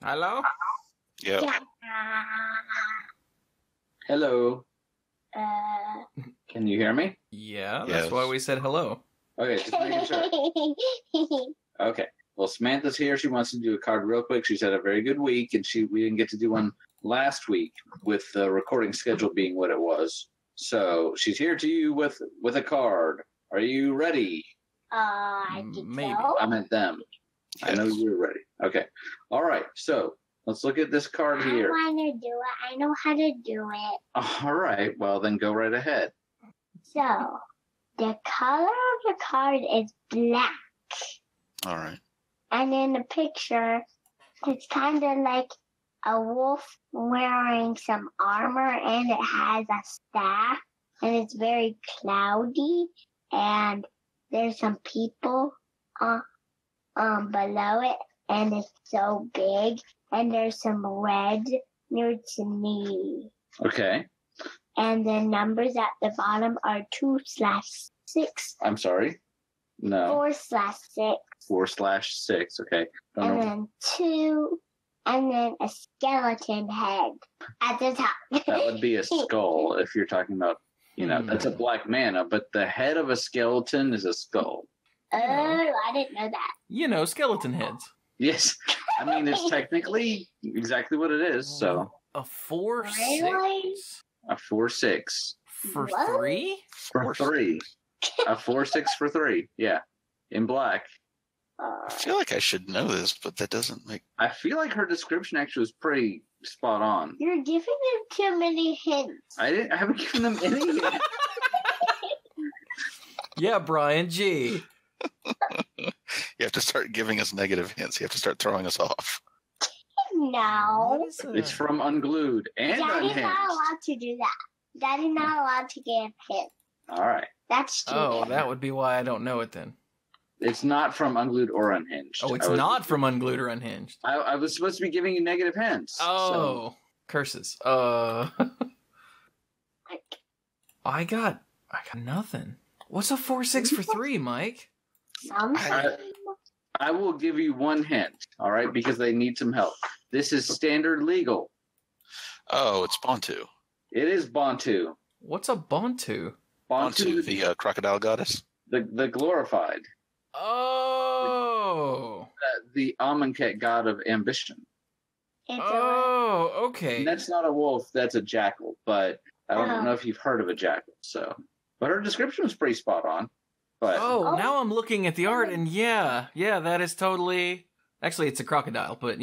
Hello? Yeah. Hello. Can you hear me? Yeah, that's Yes. why we said hello. Okay, just making sure. Okay. Well, Samantha's here. She wants to do a card real quick. She's had a very good week, and we didn't get to do one last week with the recording schedule being what it was. So she's here to you with a card. Are you ready? I think Maybe. so. I meant them. I know you're ready. Okay. All right. So let's look at this card here. I want to do it. I know how to do it. All right. Well, then go right ahead. So, the color of the card is black. All right. And in the picture, it's kind of like a wolf wearing some armor, and it has a staff, and it's very cloudy, and there's some people below it, and it's so big, and there's some red near to me. Okay. And the numbers at the bottom are 2/6. I'm sorry. No. 4/6. 4/6. Okay. Don't And know. then 2, and then a skeleton head at the top. That would be a skull if you're talking about, that's a black mana, but the head of a skeleton is a skull. Oh, I didn't know that. You know, skeleton heads. Yes. I mean, it's technically exactly what it is. So A 4/6 Really? a 4/6 for What? 3? for 3. A 4/6 for 3. Yeah. In black. I feel like I should know this, but that doesn't make... I feel like her description actually was pretty spot on. You're giving them too many hints. I haven't given them any. Yeah, Brian G. You have to start giving us negative hints. You have to start throwing us off. No. What is it? It's from Unglued and Daddy's Unhinged. not allowed to do that. Daddy's not allowed to give hints. All right. That's cheating. Oh, that would be why I don't know it then. It's not from Unglued or Unhinged. Oh, it's not from Unglued or Unhinged. I was supposed to be giving you negative hints. Oh, curses. I got nothing. What's a 4/6 for 3, Mike? Sometimes. I will give you one hint, all right, because they need some help. This is standard legal. Oh, it's Bantu. It is Bantu. What's a Bantu? Bantu, the crocodile goddess. the glorified. Oh. The Amonkhet god of ambition. It's Oh, okay. And that's not a wolf, that's a jackal, but I don't Oh. know if you've heard of a jackal, so. But her description was pretty spot on. But Oh, now I'm looking at the art, and yeah, that is totally... Actually, it's a crocodile, but,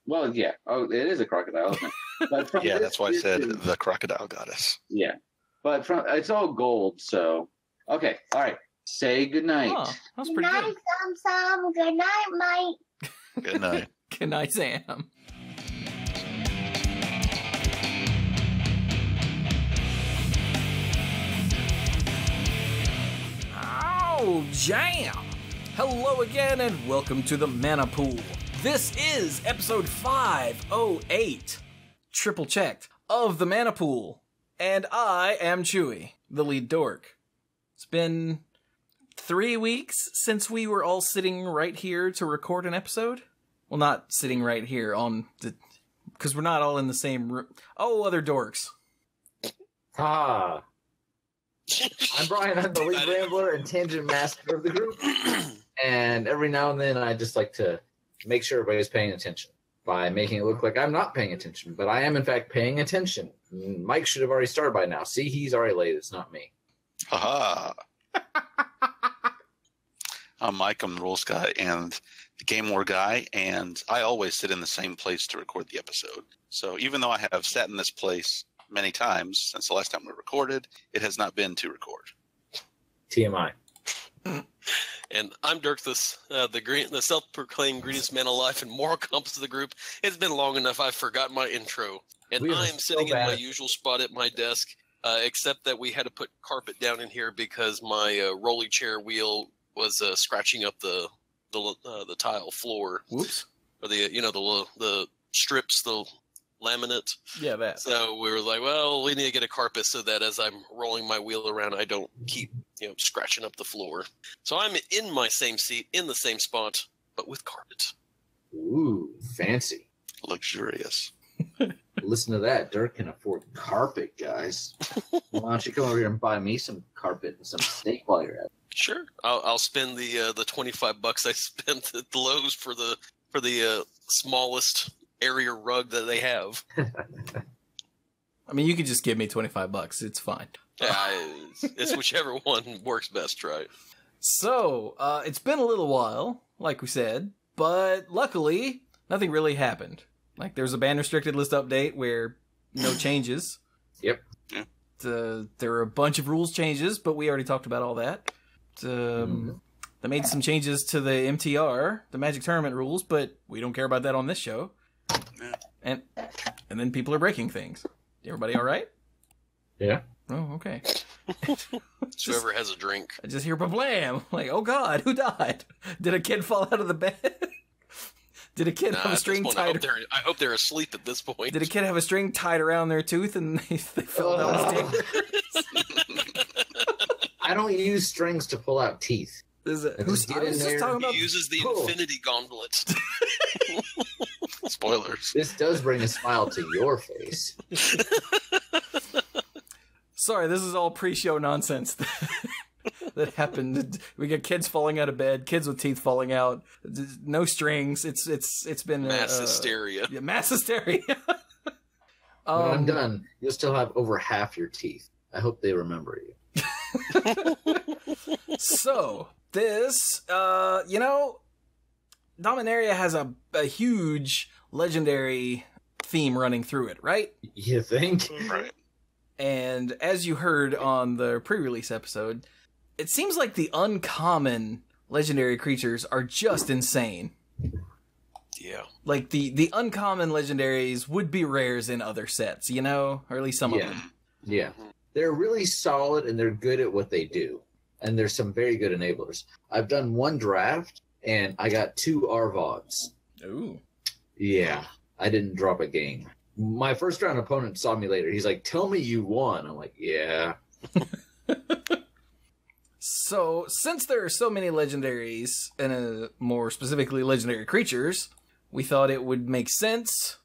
well, yeah. Oh, it is a crocodile, isn't it? But from Yeah, this that's why I said distance- the crocodile goddess. Yeah. But it's all gold, so. Okay, all right. Say goodnight. Oh, that was Good pretty night, good. Sam. Good night, Mike. Good night. Good night, Sam. Oh, jam! Hello again, and welcome to the Mana Pool. This is episode 508, triple checked, of the Mana Pool. And I am Chewy, the lead dork. It's been 3 weeks since we were all sitting right here to record an episode. Well, not sitting right here because we're not all in the same room. Oh, other dorks. Ah. I'm Brian, I'm the lead rambler and tangent master of the group. And every now and then I just like to make sure everybody's paying attention by making it look like I'm not paying attention, but I am in fact paying attention. Mike should have already started by now. See, he's already late. It's not me. Haha. I'm Mike, I'm the rules guy and the game war guy, and I always sit in the same place to record the episode. So even though I have sat in this place many times since the last time we recorded, it has not been to record. TMI. And I'm Dirk, the self-proclaimed greenest man alive and moral compass of the group. It's been long enough, I've forgotten my intro. And We are I am so sitting in my bad. usual spot at my desk, except that we had to put carpet down in here because my rolly chair wheel was scratching up the tile floor. Whoops. Or the strips, the laminate. Yeah, that. So we were like, well, we need to get a carpet so that as I'm rolling my wheel around, I don't keep, scratching up the floor. So I'm in my same seat, in the same spot, but with carpet. Ooh, fancy. Luxurious. Listen to that. Dirk can afford carpet, guys. Why don't you come over here and buy me some carpet and some steak while you're at it? Sure, I'll spend the $25 I spent at Lowe's for the smallest area rug that they have. I mean, you could just give me $25. It's fine. Yeah, it's whichever one works best, right? So, it's been a little while, like we said, but luckily, nothing really happened. Like, there's a ban restricted list update where no changes. Yep. Yeah. There are a bunch of rules changes, but we already talked about all that. They made some changes to the MTR, the Magic Tournament rules, but we don't care about that on this show. Yeah. And then people are breaking things. Everybody all right? Yeah. Oh, okay. Whoever has a drink. I just hear blam. Like, oh God, who died? Did a kid fall out of the bed? Did a kid have a string tied? I hope they're asleep at this point. Did a kid have a string tied around their tooth and they fell down the stairs? I don't use strings to pull out teeth. Who's get I was in just there. talking about? He uses the Infinity Gauntlet. Spoilers. This does bring a smile to your face. Sorry, this is all pre-show nonsense that happened. We got kids falling out of bed, kids with teeth falling out, no strings. It's been Mass hysteria. Yeah, mass hysteria. When I'm done, you'll still have over half your teeth. I hope they remember you. So this, Dominaria has a huge legendary theme running through it, right? You think? Right. And as you heard on the pre-release episode, it seems like the uncommon legendary creatures are just insane. Yeah. Like the uncommon legendaries would be rares in other sets, or at least some of them. Yeah. They're really solid and they're good at what they do. And there's some very good enablers. I've done one draft and I got 2 Arvods. Ooh. Yeah. I didn't drop a game. My first round opponent saw me later. He's like, "Tell me you won." I'm like, "Yeah." So, since there are so many legendaries, and more specifically legendary creatures, we thought it would make sense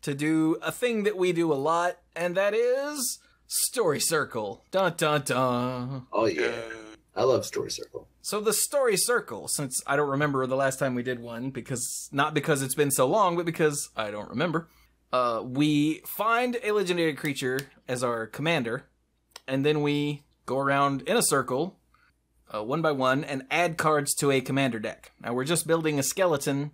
to do a thing that we do a lot, and that is Story Circle. Dun dun dun. Oh, yeah. I love Story Circle. So the Story Circle, since I don't remember the last time we did one, not because it's been so long, but because I don't remember, we find a legendary creature as our commander, and then we go around in a circle, one by one, and add cards to a commander deck. Now, we're just building a skeleton.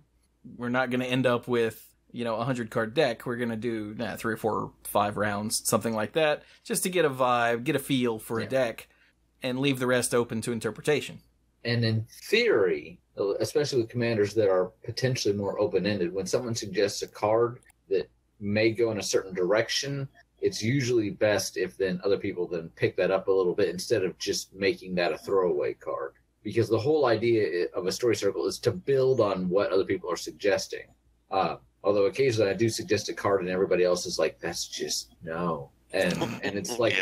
We're not going to end up with, a 100-card deck. We're going to do 3 or 4 or 5 rounds, something like that, just to get a vibe, get a feel for a deck, and leave the rest open to interpretation. And in theory, especially with commanders that are potentially more open-ended, when someone suggests a card that may go in a certain direction, it's usually best if then other people then pick that up a little bit instead of just making that a throwaway card. Because the whole idea of a story circle is to build on what other people are suggesting. Although occasionally I do suggest a card and everybody else is like, "That's just no." And it's like,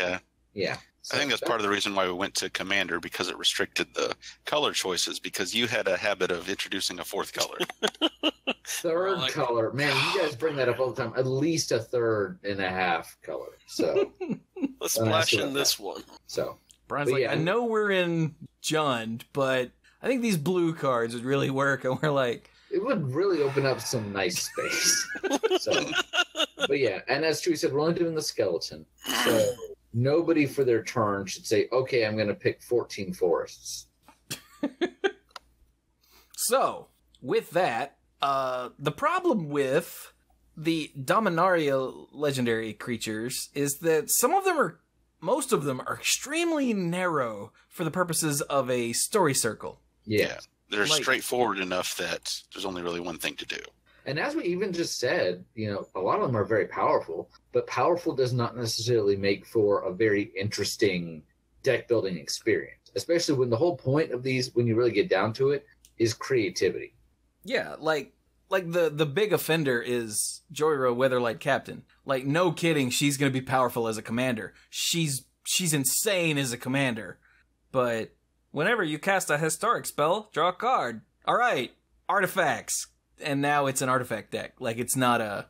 yeah. I think that's part of the reason why we went to Commander, because it restricted the color choices, because you had a habit of introducing a 4th color. Third color. Man, you guys bring that up all the time. At least a 3rd and a half color. So let's splash in this one. So Brian's like, I know we're in Jund, but I think these blue cards would really work. And we're like, it would really open up some nice space. But yeah, and as Chewie said, we're only doing the skeleton. So nobody for their turn should say, "Okay, I'm going to pick 14 forests." So, with that, the problem with the Dominaria legendary creatures is that most of them are extremely narrow for the purposes of a story circle. Yeah. They're straightforward enough that there's only really one thing to do. And as we even just said, a lot of them are very powerful, but powerful does not necessarily make for a very interesting deck building experience, especially when the whole point of these, when you really get down to it, is creativity. Yeah, like the big offender is Joyra Weatherlight Captain. Like, no kidding, she's going to be powerful as a commander. She's insane as a commander. But whenever you cast a historic spell, draw a card. All right, artifacts. and now it's an artifact deck. Like, it's not a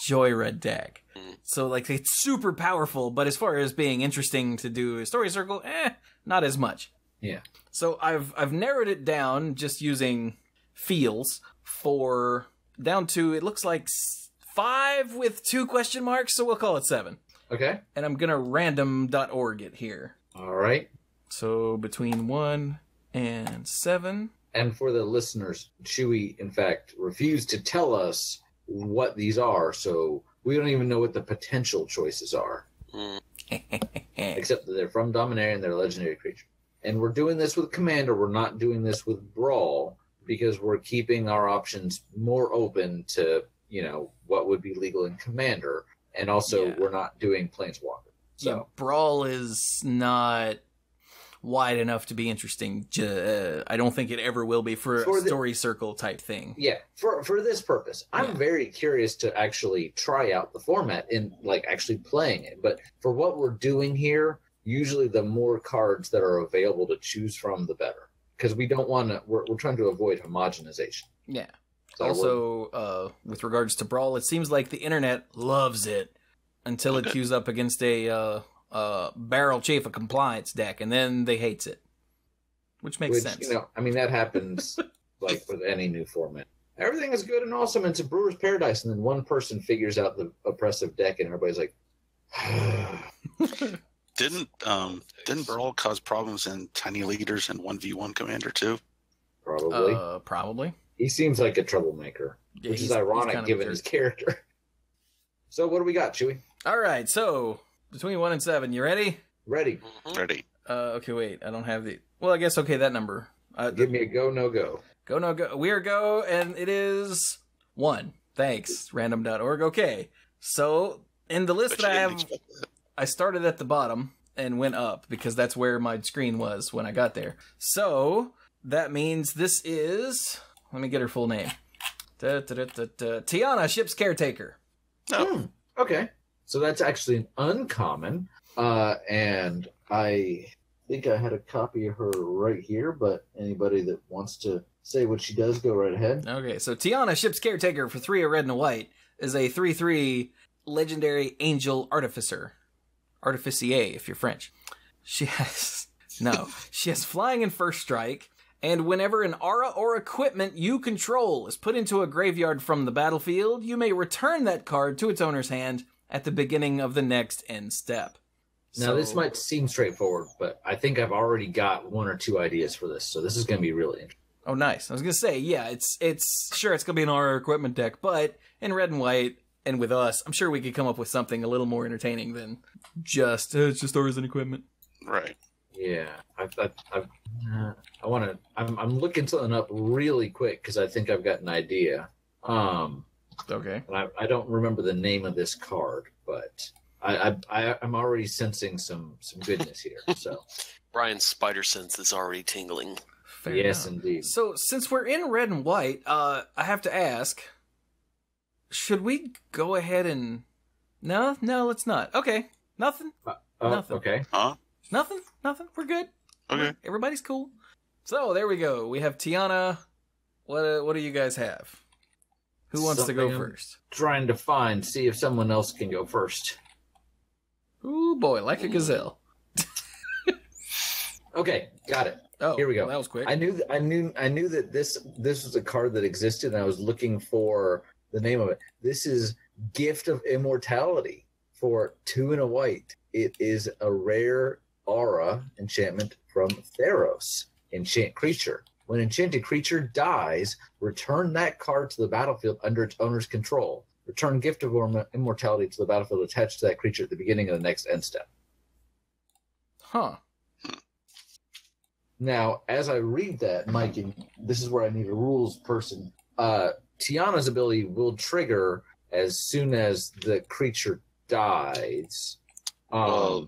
Joyride deck. So, like, it's super powerful, but as far as being interesting to do a story circle, not as much. Yeah. So I've narrowed it down just using feels for down to, it looks like 5 with 2 question marks, so we'll call it 7. Okay. And I'm gonna random.org it here. All right. So between 1 and 7. And for the listeners, Chewy, in fact, refused to tell us what these are, so we don't even know what the potential choices are. Except that they're from Dominarian, they're a legendary creature. And we're doing this with Commander, we're not doing this with Brawl, because we're keeping our options more open to, what would be legal in Commander. And also, we're not doing Planeswalker. So Yeah, Brawl is not wide enough to be interesting. I don't think it ever will be for a story circle type thing. Yeah, for this purpose, I'm very curious to actually try out the format and actually playing it. But for what we're doing here, usually the more cards that are available to choose from, the better, because we don't want to. We're trying to avoid homogenization. Yeah. So also, with regards to Brawl, it seems like the internet loves it until it queues up against a barrel chief of compliance deck, and then they hates it, which makes sense. That happens with any new format. Everything is good and awesome. It's a brewer's paradise, and then one person figures out the oppressive deck, and everybody's like, Didn't Brawl cause problems in Tiny Leaders and 1v1 Commander too? Probably. Probably. He seems like a troublemaker, which is ironic given his character. So what do we got, Chewy? All right, so between 1 and 7, you ready? Ready. Ready. Okay, wait, I don't have the... Well, I guess, okay, that number. Give me a go, no go. Go, no go. We are go, and it is 1. Thanks, random.org. Okay, so in the list that I have, I started at the bottom and went up because that's where my screen was when I got there. So that means this is... Let me get her full name. Tiana, ship's caretaker. Oh. Okay. So that's actually an uncommon. And I think I had a copy of her right here, but anybody that wants to say what she does, go right ahead. Okay, so Tiana, ship's caretaker for 3 of red and a white, is a 3/3 legendary angel artificer. Artificier, if you're French. She has flying and first strike. And whenever an aura or equipment you control is put into a graveyard from the battlefield, you may return that card to its owner's hand at the beginning of the next end step. Now, this might seem straightforward, but I think I've already got 1 or 2 ideas for this, so this is going to be really interesting. Oh, nice. I was going to say, yeah, it's going to be an aura or equipment deck, but in red and white, and with us, I'm sure we could come up with something a little more entertaining than just, it's just auras and equipment. Right. Yeah, I'm looking something up really quick because I think I've got an idea. Okay. And I don't remember the name of this card, but I'm already sensing some goodness here. So Brian's spider sense is already tingling. Fair yes, enough. indeed. So since we're in red and white, I have to ask, should we go ahead and... No, let's not. Okay, nothing. Nothing. Okay. Huh? Nothing. We're good. Okay. Everybody's cool. So there we go. We have Tiana. What do you guys have? Who wants to go first? Trying to see if someone else can go first. Ooh boy, like a gazelle. Okay, got it. Oh, here we go. Well, that was quick. I knew that this was a card that existed, and I was looking for the name of it. This is Gift of Immortality for 2 and a white. It is a rare aura enchantment from Theros. Enchant creature. When enchanted creature dies, return that card to the battlefield under its owner's control. Return Gift of Immortality to the battlefield attached to that creature at the beginning of the next end step. Huh. Now, as I read that, Mike, and this is where I need a rules person, Tiana's ability will trigger as soon as the creature dies. Tiana's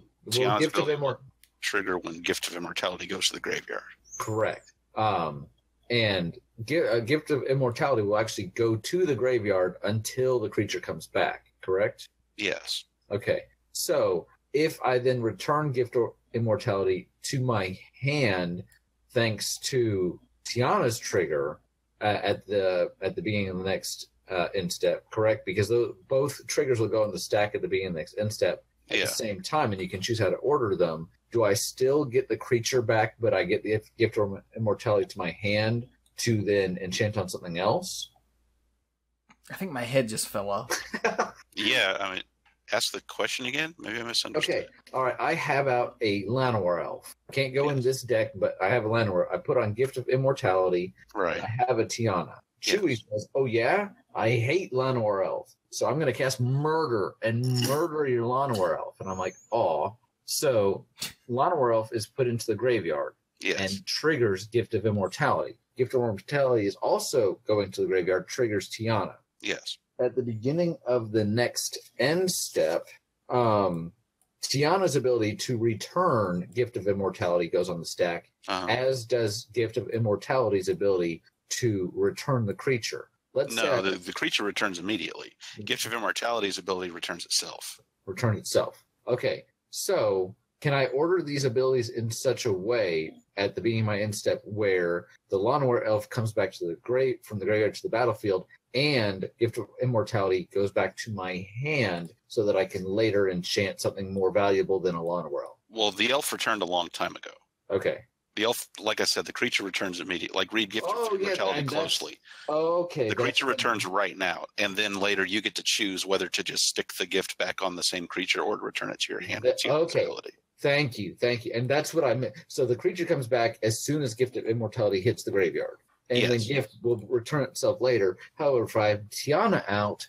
ability will trigger when Gift of Immortality goes to the graveyard. Correct. And Gift of Immortality will actually go to the graveyard until the creature comes back, correct? Yes. Okay. So if I then return Gift of Immortality to my hand, thanks to Tiana's trigger, at the beginning of the next end step, correct? Because both triggers will go in the stack at the beginning of the next end step at the same time, and you can choose how to order them. Do I still get the creature back, but I get the gift of immortality to my hand to then enchant on something else? I think my head just fell off. Yeah, I mean, ask the question again. Maybe I misunderstood. Okay, all right. I have out a Llanowar elf. Can't go in this deck, but I have a Llanowar. I put on Gift of Immortality. Right. I have a Tiana. Chewie says, "Oh yeah, I hate Llanowar elf, so I'm going to cast Murder and murder your Llanowar elf." And I'm like, "Oh." So Llanowar elf is put into the graveyard and triggers Gift of Immortality. Gift of Immortality is also going to the graveyard, triggers Tiana. Yes. At the beginning of the next end step, Tiana's ability to return Gift of Immortality goes on the stack, as does Gift of Immortality's ability to return the creature. The creature returns immediately. Gift of Immortality's ability returns itself. Returns itself. Okay, so can I order these abilities in such a way at the beginning of my end step where the Llanowar elf comes back to from the graveyard to the battlefield, and Gift of Immortality goes back to my hand so that I can later enchant something more valuable than a Llanowar elf? Well, the elf returned a long time ago. Okay. The elf, like I said, the creature returns immediately. Like, read Gift of Immortality closely. Okay. The creature returns right now, and then later you get to choose whether to just stick the gift back on the same creature or to return it to your hand. It's your ability. Thank you. And that's what I meant. So the creature comes back as soon as Gift of Immortality hits the graveyard. And the gift will return itself later. However, if I have Tiana out,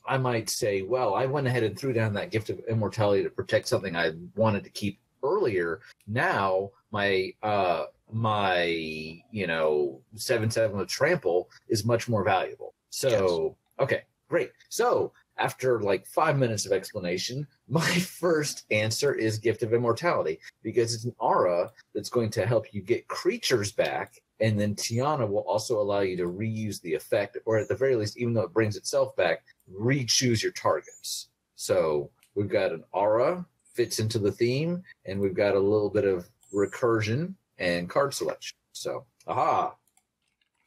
I might say, well, I went ahead and threw down that Gift of Immortality to protect something I wanted to keep earlier. Now my 7/7 with trample is much more valuable. So okay, great. So after like 5 minutes of explanation, my first answer is Gift of Immortality, because it's an aura that's going to help you get creatures back, and then Tiana will also allow you to reuse the effect, or at the very least, even though it brings itself back, re-choose your targets. So we've got an aura, fits into the theme, and we've got a little bit of recursion and card selection. So,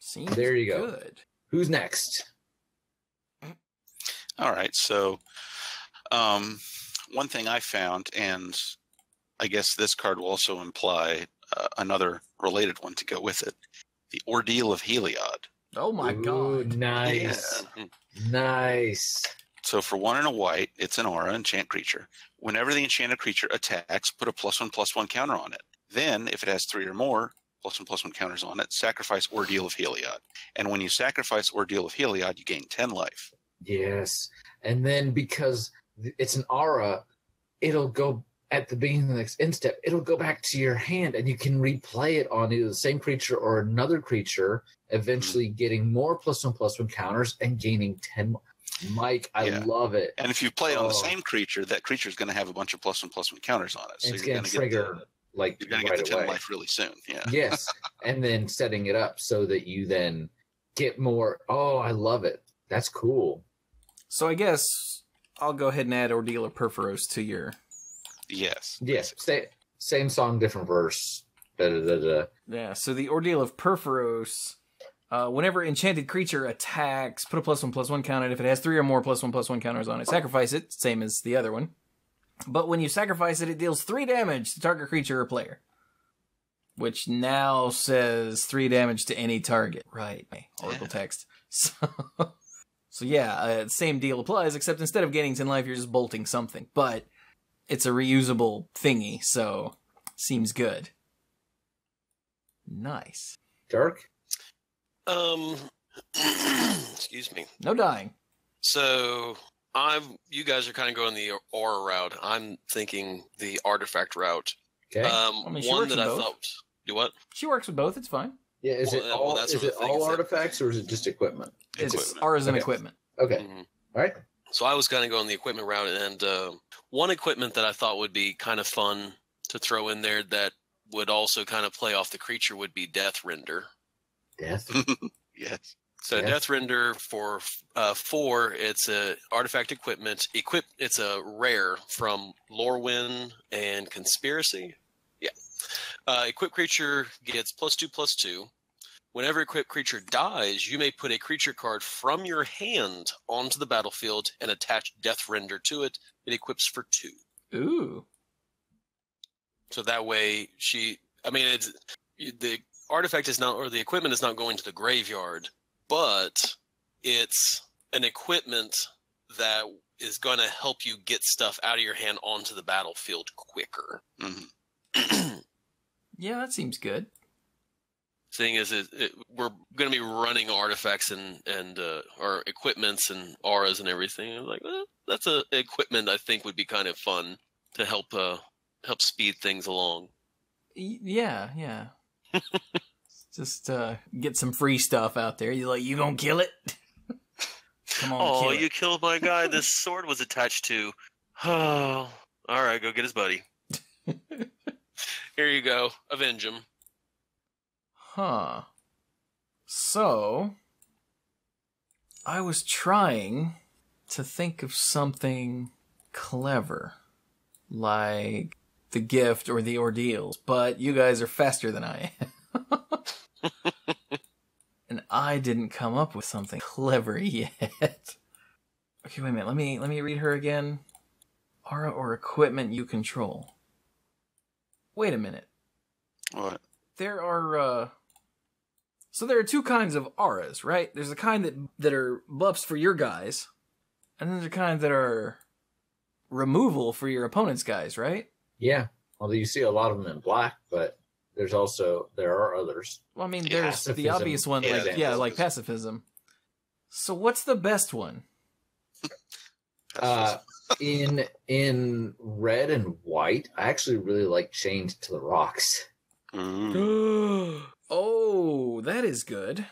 Seems there you go. Good. Who's next? All right. So, one thing I found, and I guess this card will also imply another related one to go with it, the Ordeal of Heliod. Oh my God. Nice. Yeah. Nice. So for 1 and a white, it's an aura, enchant creature. Whenever the enchanted creature attacks, put a +1/+1 counter on it. Then, if it has 3 or more +1/+1 counters on it, sacrifice Ordeal of Heliod. And when you sacrifice Ordeal of Heliod, you gain 10 life. Yes. And then because it's an aura, it'll go at the beginning of the next end step, it'll go back to your hand, and you can replay it on either the same creature or another creature, eventually getting more +1/+1 counters and gaining 10. Mike, I love it. And if you play it on the same creature, that creature is going to have a bunch of +1/+1 counters on it. So it's going to trigger you're going to get the 10 life really soon. Yeah. Yes. And then setting it up so that you then get more. Oh, I love it. That's cool. So I guess I'll go ahead and add Ordeal of Perforos to your... Yes. Yes. Same song, different verse. Yeah, so the Ordeal of Perforos, whenever enchanted creature attacks, put a +1/+1 counter. If it has 3 or more +1/+1 counters on it, sacrifice it, same as the other one. But when you sacrifice it, it deals 3 damage to target creature or player. Which now says 3 damage to any target. Right. Oracle text. So yeah, same deal applies, except instead of gaining 10 life, you're just bolting something. But it's a reusable thingy, so seems good. Nice. Dark? Excuse me. No dying. So you guys are kind of going the aura route. I'm thinking the artifact route. Okay. One that I thought. Do what? She works with both. It's fine. Yeah. Is it all artifacts, or is it just equipment? It's auras and equipment. Okay. Mm-hmm. All right. So I was kind of going the equipment route, and one equipment that I thought would be kind of fun to throw in there that would also kind of play off the creature would be Death Render. Death? Yes. So Death Render for 4, it's a artifact equipment. It's a rare from Lorwyn and Conspiracy. Yeah. Equipped creature gets +2/+2. Whenever a equipped creature dies, you may put a creature card from your hand onto the battlefield and attach Death Render to it. It equips for 2. Ooh. So that way the artifact is not, or the equipment is not going to the graveyard, but it's an equipment that is going to help you get stuff out of your hand onto the battlefield quicker. Mhm. Yeah, that seems good. Thing is, we're going to be running artifacts and or equipments and auras and everything. I'm like, that's a equipment I think would be kind of fun to help speed things along. Yeah. Just get some free stuff out there. You gonna kill it? Come on, kill it. You killed my guy this sword was attached to. Oh, all right, go get his buddy. Here you go. Avenge him. Huh. So, I was trying to think of something clever, like the gift or the ordeals, but you guys are faster than I am. And I didn't come up with something clever yet. Okay, wait a minute. Let me read her again. Aura or equipment you control. Wait a minute. What? There are so there are 2 kinds of auras, right? There's a kind that are buffs for your guys, and then there's a kind that are removal for your opponent's guys, right? Yeah. Although you see a lot of them in black, but there are others. Well, I mean, there's Pacifism. the obvious one, like pacifism. So what's the best one? In red and white, I actually really like Chained to the Rocks. Mm. Oh, that is good.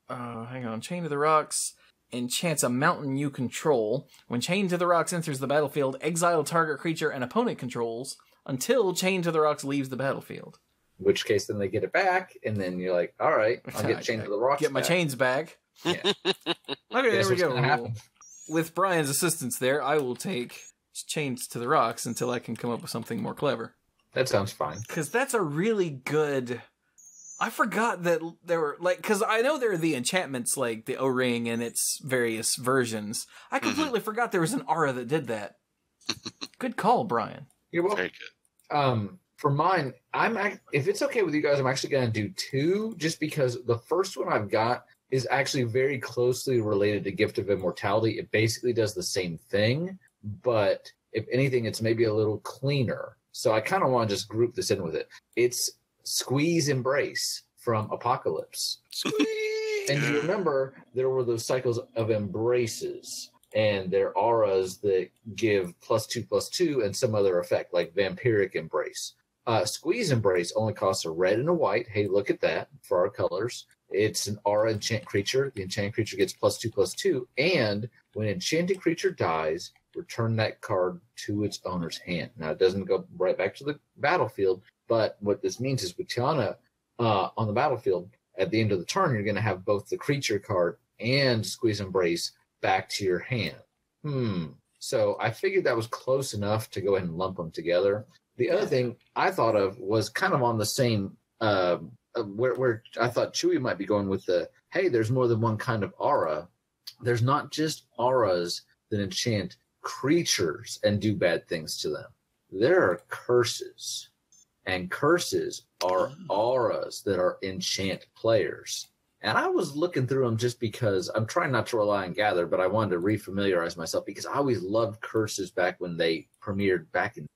Hang on. Chained to the Rocks enchants a mountain you control. When Chained to the Rocks enters the battlefield, exile target creature an opponent controls until Chained to the Rocks leaves the battlefield. In which case, then they get it back, and then you're like, all right, I'll get Chained to the Rocks. Get my chains back. Yeah. Okay, there we go. Happen. With Brian's assistance there, I will take Chains to the Rocks until I can come up with something more clever. That sounds fine. Because that's a really good... I forgot that there were, because I know there are the enchantments, like the O-Ring and its various versions. I completely forgot there was an aura that did that. Good call, Brian. You're welcome. Very good. For mine, if it's okay with you guys, I'm actually going to do 2, just because the first one I've got is actually very closely related to Gift of Immortality. It basically does the same thing, but if anything, it's maybe a little cleaner. So I kind of want to just group this in with it. It's Squeeze Embrace from Apocalypse. Squeeze! And you remember there were those cycles of embraces, and their auras that give +2/+2 and some other effect, like Vampiric Embrace. Squeeze Embrace only costs a red and a white. Hey, look at that for our colors. It's an aura enchant creature. The enchanted creature gets +2/+2, and when an enchanted creature dies, return that card to its owner's hand. Now, it doesn't go right back to the battlefield, but what this means is with Tiana on the battlefield, at the end of the turn, you're going to have both the creature card and Squeeze Embrace back to your hand. So I figured that was close enough to go ahead and lump them together. The other thing I thought of was kind of on the same, where I thought Chewy might be going with the, hey, there's more than one kind of aura. There's not just auras that enchant creatures and do bad things to them. There are curses, and curses are auras that are enchant players. And I was looking through them just because I'm trying not to rely on Gather, but I wanted to refamiliarize myself because I always loved curses back when they premiered back in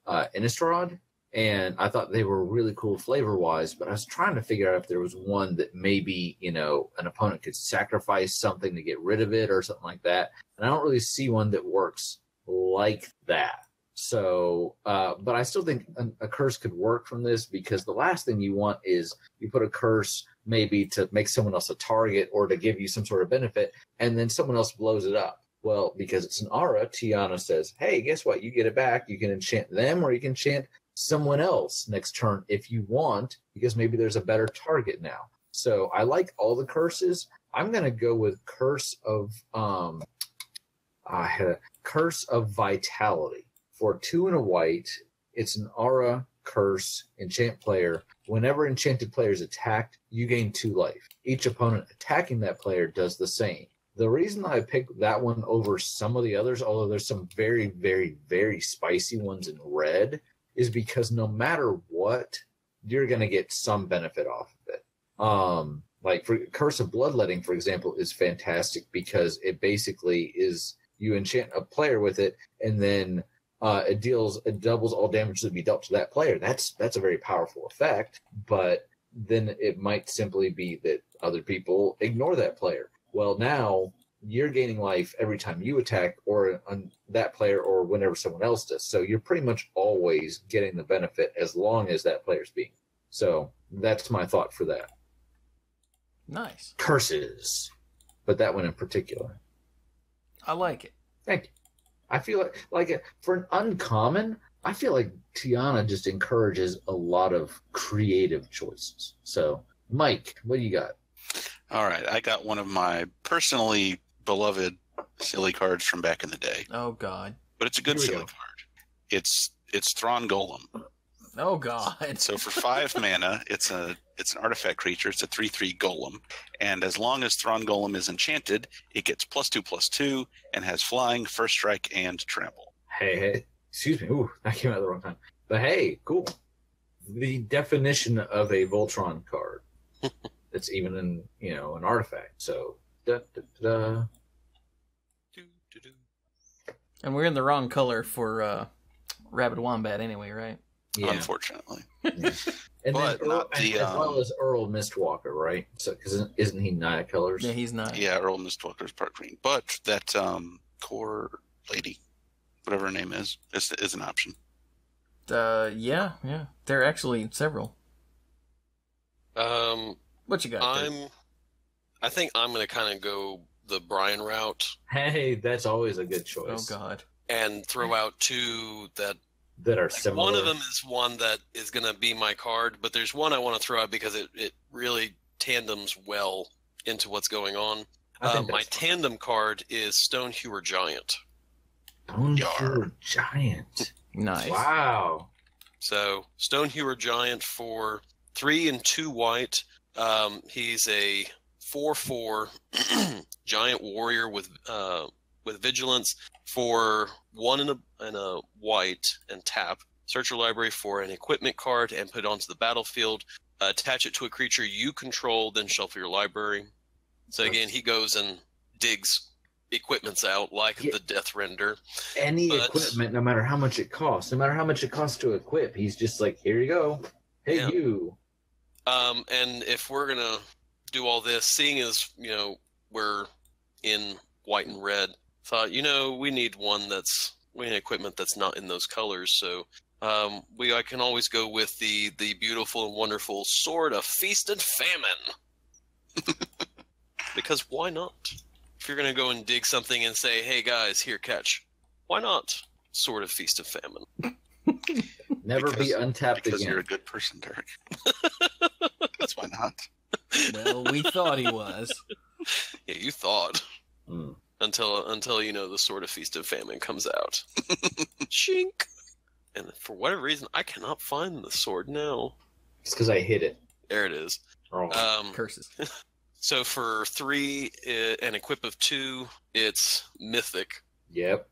Innistrad, and I thought they were really cool flavor-wise, but I was trying to figure out if there was one that maybe, an opponent could sacrifice something to get rid of it or something like that, and I don't really see one that works like that. So, but I still think a curse could work from this, because the last thing you want is you put a curse maybe to make someone else a target or to give you some sort of benefit, and then someone else blows it up. Well, because it's an aura, Tiana says, hey, guess what? You get it back. You can enchant them, or you can enchant someone else next turn if you want, because maybe there's a better target now. So I like all the curses. I'm going to go with Curse of Vitality. For 2 and a white, it's an aura curse, enchant player. Whenever enchanted player is attacked, you gain 2 life. Each opponent attacking that player does the same. The reason I picked that one over some of the others, although there's some very, very, very spicy ones in red, is because no matter what, you're going to get some benefit off of it. Like for Curse of Bloodletting, for example, is fantastic because it basically is you enchant a player with it, and then it doubles all damage that be dealt to that player. That's a very powerful effect, but then it might simply be that other people ignore that player. Well, now you're gaining life every time you attack or on that player or whenever someone else does. So you're pretty much always getting the benefit as long as that player's being. So that's my thought for that. Nice. Curses. But that one in particular. I like it. Thank you. I feel like for an uncommon, I feel like Tiana just encourages a lot of creative choices. So, Mike, what do you got? All right, I got one of my personally beloved silly cards from back in the day. Oh God! But it's a good Here we silly go. card. It's Thrawn Golem. Oh God! So for 5 mana, it's an artifact creature. It's a 3/3 golem, and as long as Thrawn Golem is enchanted, it gets +2/+2 and has flying, first strike, and trample. Hey, excuse me. Ooh, that came out at the wrong time. But hey, cool. The definition of a Voltron card. It's even in an artifact. So And we're in the wrong color for Rabid Wombat anyway, right? yeah. Unfortunately. Yeah. And But then not as well as Earl Mistwalker, right? So because isn't he Naya colors? Yeah, he's not. Yeah, Earl Mistwalker's part green. But that core lady, whatever her name is an option. Yeah. There are actually several. What you got? Ted? I think I'm going to kind of go the Brian route Hey, that's always a good choice. Oh God! and throw out 2 that That are similar. one of them is one that is going to be my card, but there's one I want to throw out because it really tandems well into what's going on. I think My that's tandem card is Stonehewer Giant. Stonehewer Giant. Nice. Wow. So Stonehewer Giant for 3 and 2 white. He's a 4/4 giant warrior with vigilance for 1 and a white and tap. Search your library for an equipment card and put it onto the battlefield. Attach it to a creature you control, then shuffle your library. So again, he goes and digs equipments out like Yeah. the Death Render. Any But- equipment, no matter how much it costs, to equip, he's just like, here you go. Hey, Yeah. you. And if we're gonna do all this, seeing as we're in white and red, thought we need equipment that's not in those colors. So I can always go with the beautiful and wonderful Sword of Feast and Famine. Because why not? If you're gonna go and dig something and say, "Hey guys, here, catch," why not Sword of Feast and Famine? Never be untapped Because again. you're a good person, Derek. That's why not. Well, we thought he was. Yeah, you thought. Mm. Until the Sword of Feast and Famine comes out. Shink. And for whatever reason, I cannot find the sword now. It's because I hit it. There it is. Oh. Curses. So for 3 and equip of 2, it's mythic. Yep.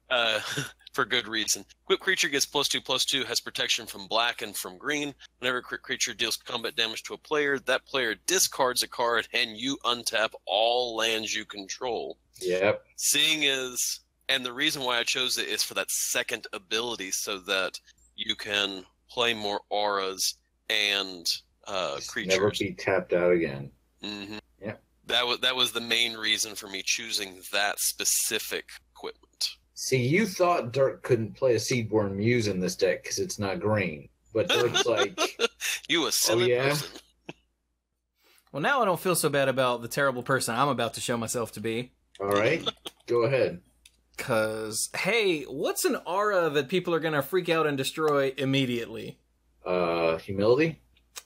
For good reason. Equipped creature gets +2/+2, has protection from black and from green. Whenever a creature deals combat damage to a player, that player discards a card and you untap all lands you control. Yep. Seeing as, and the reason why I chose it is for that second ability, so that you can play more auras and creatures. Never be tapped out again. Mm-hmm. Yeah. That was the main reason for me choosing that specific equipment. See, you thought Dirk couldn't play a Seedborn Muse in this deck because it's not green. But Dirk's like, You a silly yeah? person. Well, now I don't feel so bad about the terrible person I'm about to show myself to be. all right, go ahead. Cause, hey, what's an aura that people are gonna freak out and destroy immediately? Humility?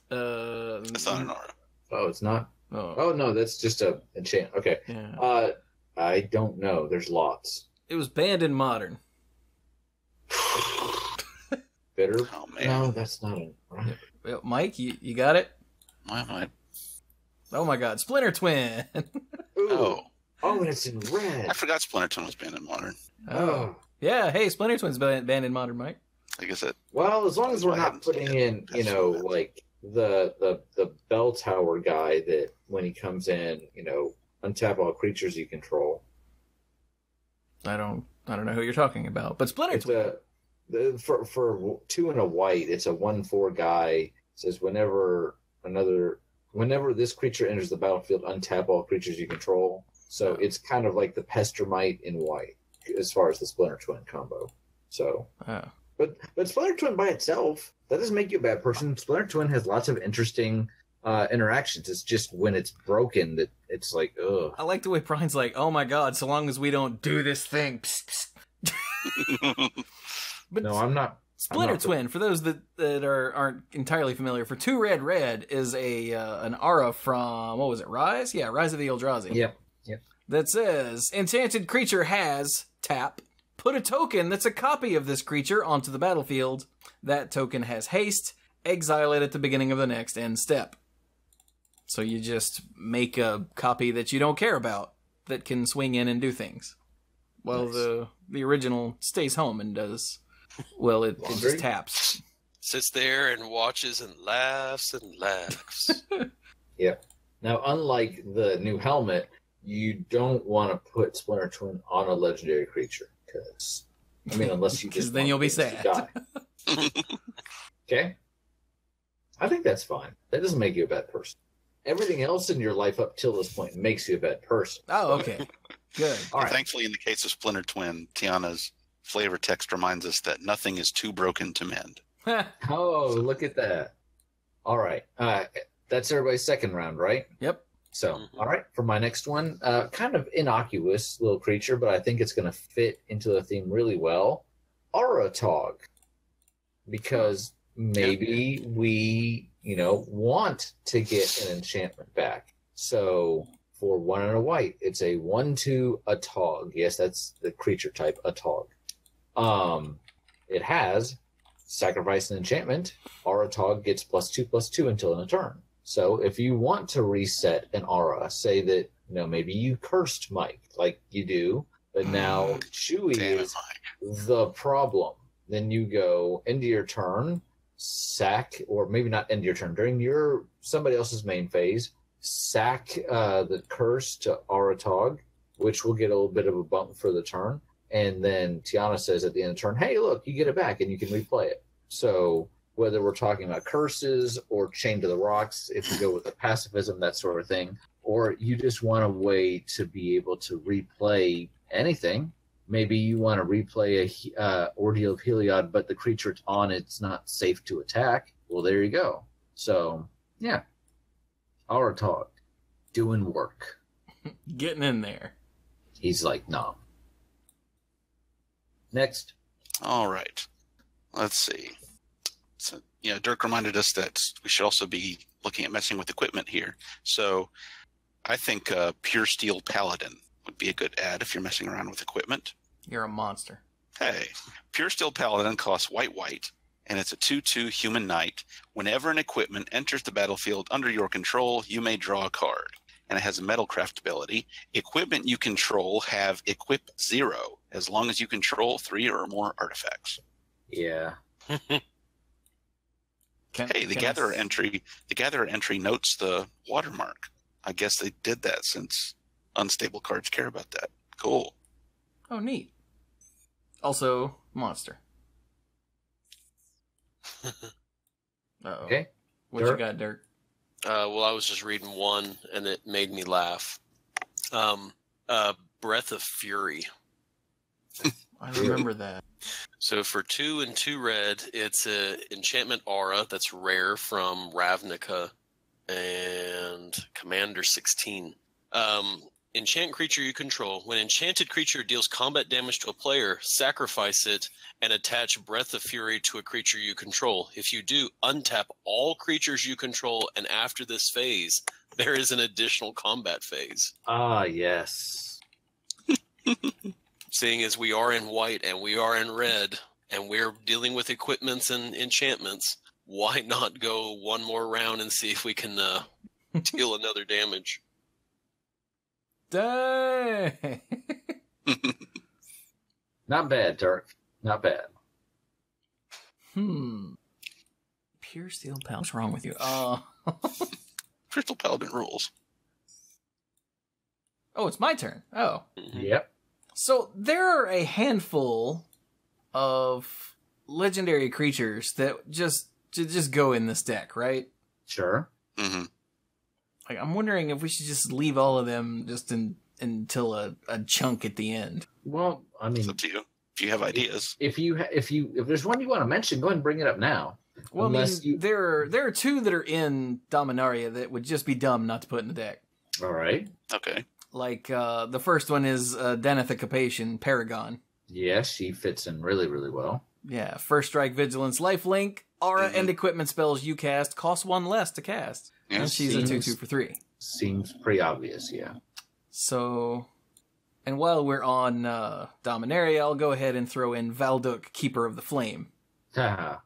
It's not an aura. Oh, it's not? Oh, Oh, no, that's just a enchant. Okay. yeah. I don't know. There's lots. It was banned in Modern. Bitter. Oh, man. No, that's not it. Right. Well, Mike, you got it? Why am I? Oh my god, Splinter Twin! Ooh. Oh, and it's in I red. forgot Splinter Twin was banned in Modern. Oh. Yeah, hey, Splinter Twin's banned in Modern, Mike. I guess it. Well, as long as we're I not hadn't seen putting it. in, you know, like the bell tower guy that when he comes in, you know, untap all creatures you control. I don't know who you're talking about, but Splinter It's Twin. for 2 and a white, it's a 1/4 guy. It says whenever this creature enters the battlefield, untap all creatures you control. So it's kind of like the Pestermite in white as far as the Splinter Twin combo. So, Oh. but Splinter Twin by itself, that doesn't make you a bad person. Splinter Twin has lots of interesting interactions. It's just when it's broken that it's like, ugh. I like the way Brian's like, oh my god, so long as we don't do this thing. Psst, psst. But No, I'm not. Splinter I'm not Twin, for those that aren't entirely familiar, for 2 red is an aura from, what was it, Rise? Yeah, Rise of the Eldrazi. Yep. That says, enchanted creature has, tap, put a token that's a copy of this creature onto the battlefield. That token has haste, exile it at the beginning of the next end step. So you just make a copy that you don't care about that can swing in and do things. Well, Nice. the original stays home and does, well, it Laundry? just taps. Sits there and watches and laughs and laughs. Now, unlike the new helmet, you don't want to put Splinter Twin on a legendary creature because, I mean, unless you 'Cause just then want you'll be things to sad. die. Okay, I think that's fine. That doesn't make you a bad person. Everything else in your life up till this point makes you a bad person. Oh, okay. Good. All right. Thankfully, in the case of Splinter Twin, Tiana's flavor text reminds us that nothing is too broken to mend. Oh, look at that. All right. That's everybody's second round, right? Yep. So, all right, for my next one, kind of innocuous little creature, but I think it's going to fit into the theme really well. Aratog. Because maybe we, you know, want to get an enchantment back. So, for 1 and a white, it's a 1/2 Atog. Yes, that's the creature type, Atog. It has sacrifice an enchantment. Aratog gets +2/+2 until in a turn. So if you want to reset an aura, say that, you know, maybe you cursed Mike, like you do, but now Chewy Damn it, is the problem. Then you go into your turn, sack, or maybe not end your turn, during somebody else's main phase, sack the curse to Aratog, which will get a little bit of a bump for the turn. And then Tiana says at the end of the turn, hey, look, you get it back and you can replay it. So whether we're talking about curses or Chained to the Rocks, if you go with the pacifism, that sort of thing, or you just want a way to be able to replay anything. Maybe you want to replay a Ordeal of Heliod, but the creature it's on, it's not safe to attack. Well, there you go. So, yeah. Aratog, doing work. Getting in there. He's like, no. Next. All right. Let's see. So, Dirk reminded us that we should also be looking at messing with equipment here. So I think Pure Steel Paladin would be a good add if you're messing around with equipment. You're a monster. Hey, Pure Steel Paladin costs white, and it's a 2/2 human knight. Whenever an equipment enters the battlefield under your control, you may draw a card. And it has a Metalcraft ability. Equipment you control have Equip 0, as long as you control 3 or more artifacts. Yeah. Hey, the Gatherer entry notes the watermark. I guess they did that since unstable cards care about that. Cool. Oh, neat. Also, monster. Uh-oh. Okay. What Dirk? you got, Dirk? Well, I was just reading one, and it made me laugh. Breath of Fury. I remember that. So for 2 and 2 red, it's a enchantment aura that's rare from Ravnica and Commander 16. Enchant creature you control. When enchanted creature deals combat damage to a player, sacrifice it and attach Breath of Fury to a creature you control. If you do, untap all creatures you control, and after this phase, there is an additional combat phase. Ah, yes. Seeing as we are in white and we are in red, and we're dealing with equipments and enchantments, why not go one more round and see if we can deal another damage? Dang. Not bad, Dirk. Not bad. Pure steel pal. What's wrong with you? Crystal Paladin rules. Oh, it's my turn. Oh. Yep. So there are a handful of legendary creatures that just go in this deck, right? Sure. Mm-hmm. Like, I'm wondering if we should just leave all of them just until a chunk at the end. Well, I mean, It's up to you. If you have ideas. if there's one you want to mention, go ahead and bring it up now. Well, Unless I mean, there are two that are in Dominaria that would just be dumb not to put in the deck. All right. Okay. Like, the first one is Denethor Capation, Paragon. Yes, she fits in really, really well. Yeah, first strike, vigilance, lifelink, aura, and equipment spells you cast cost one less to cast. Yeah. And she's a 2/2 for 3. Seems pretty obvious, yeah. So, and while we're on Dominaria, I'll go ahead and throw in Valduk, Keeper of the Flame. Haha.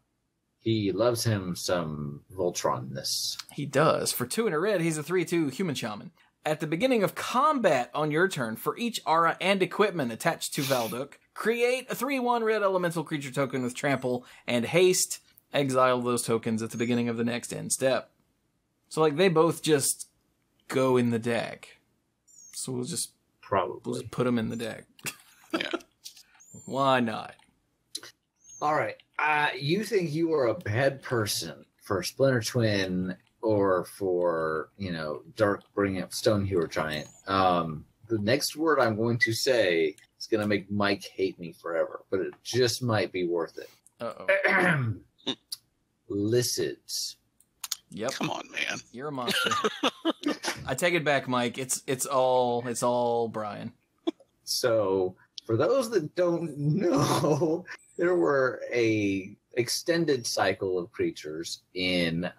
He loves him some Voltron-ness. He does. For 2 and a red, he's a 3/2 human shaman. At the beginning of combat on your turn, for each aura and equipment attached to Valduk, create a 3/1 red elemental creature token with trample and haste. Exile those tokens at the beginning of the next end step. So, like, they both just go in the deck. So we'll just put them in the deck. Yeah. Why not? All right. You think you are a bad person for Splinter Twin or for, Dark bringing up Stonehewer Giant. The next word I'm going to say is going to make Mike hate me forever, but it just might be worth it. Uh-oh. Lycids. Yep. Come on, man. You're a monster. I take it back, Mike. It's all Brian. So, for those that don't know, there were a extended cycle of creatures in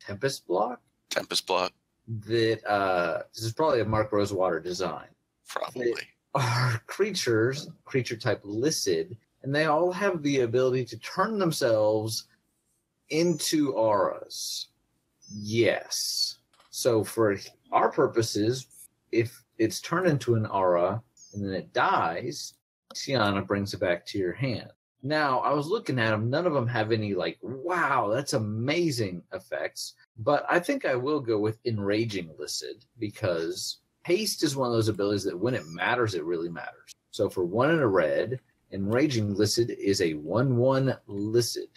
Tempest Block Tempest Block. that this is probably a Mark Rosewater design. Probably. Are creature type Lycid, and they all have the ability to turn themselves into auras. Yes. So for our purposes, if it's turned into an aura and then it dies, Tiana brings it back to your hand. Now, I was looking at them. None of them have any wow, that's amazing effects. But I think I will go with Enraging Lycid because haste is one of those abilities that when it matters, it really matters. So for 1 and a red, Enraging Lycid is a 1/1 Lycid.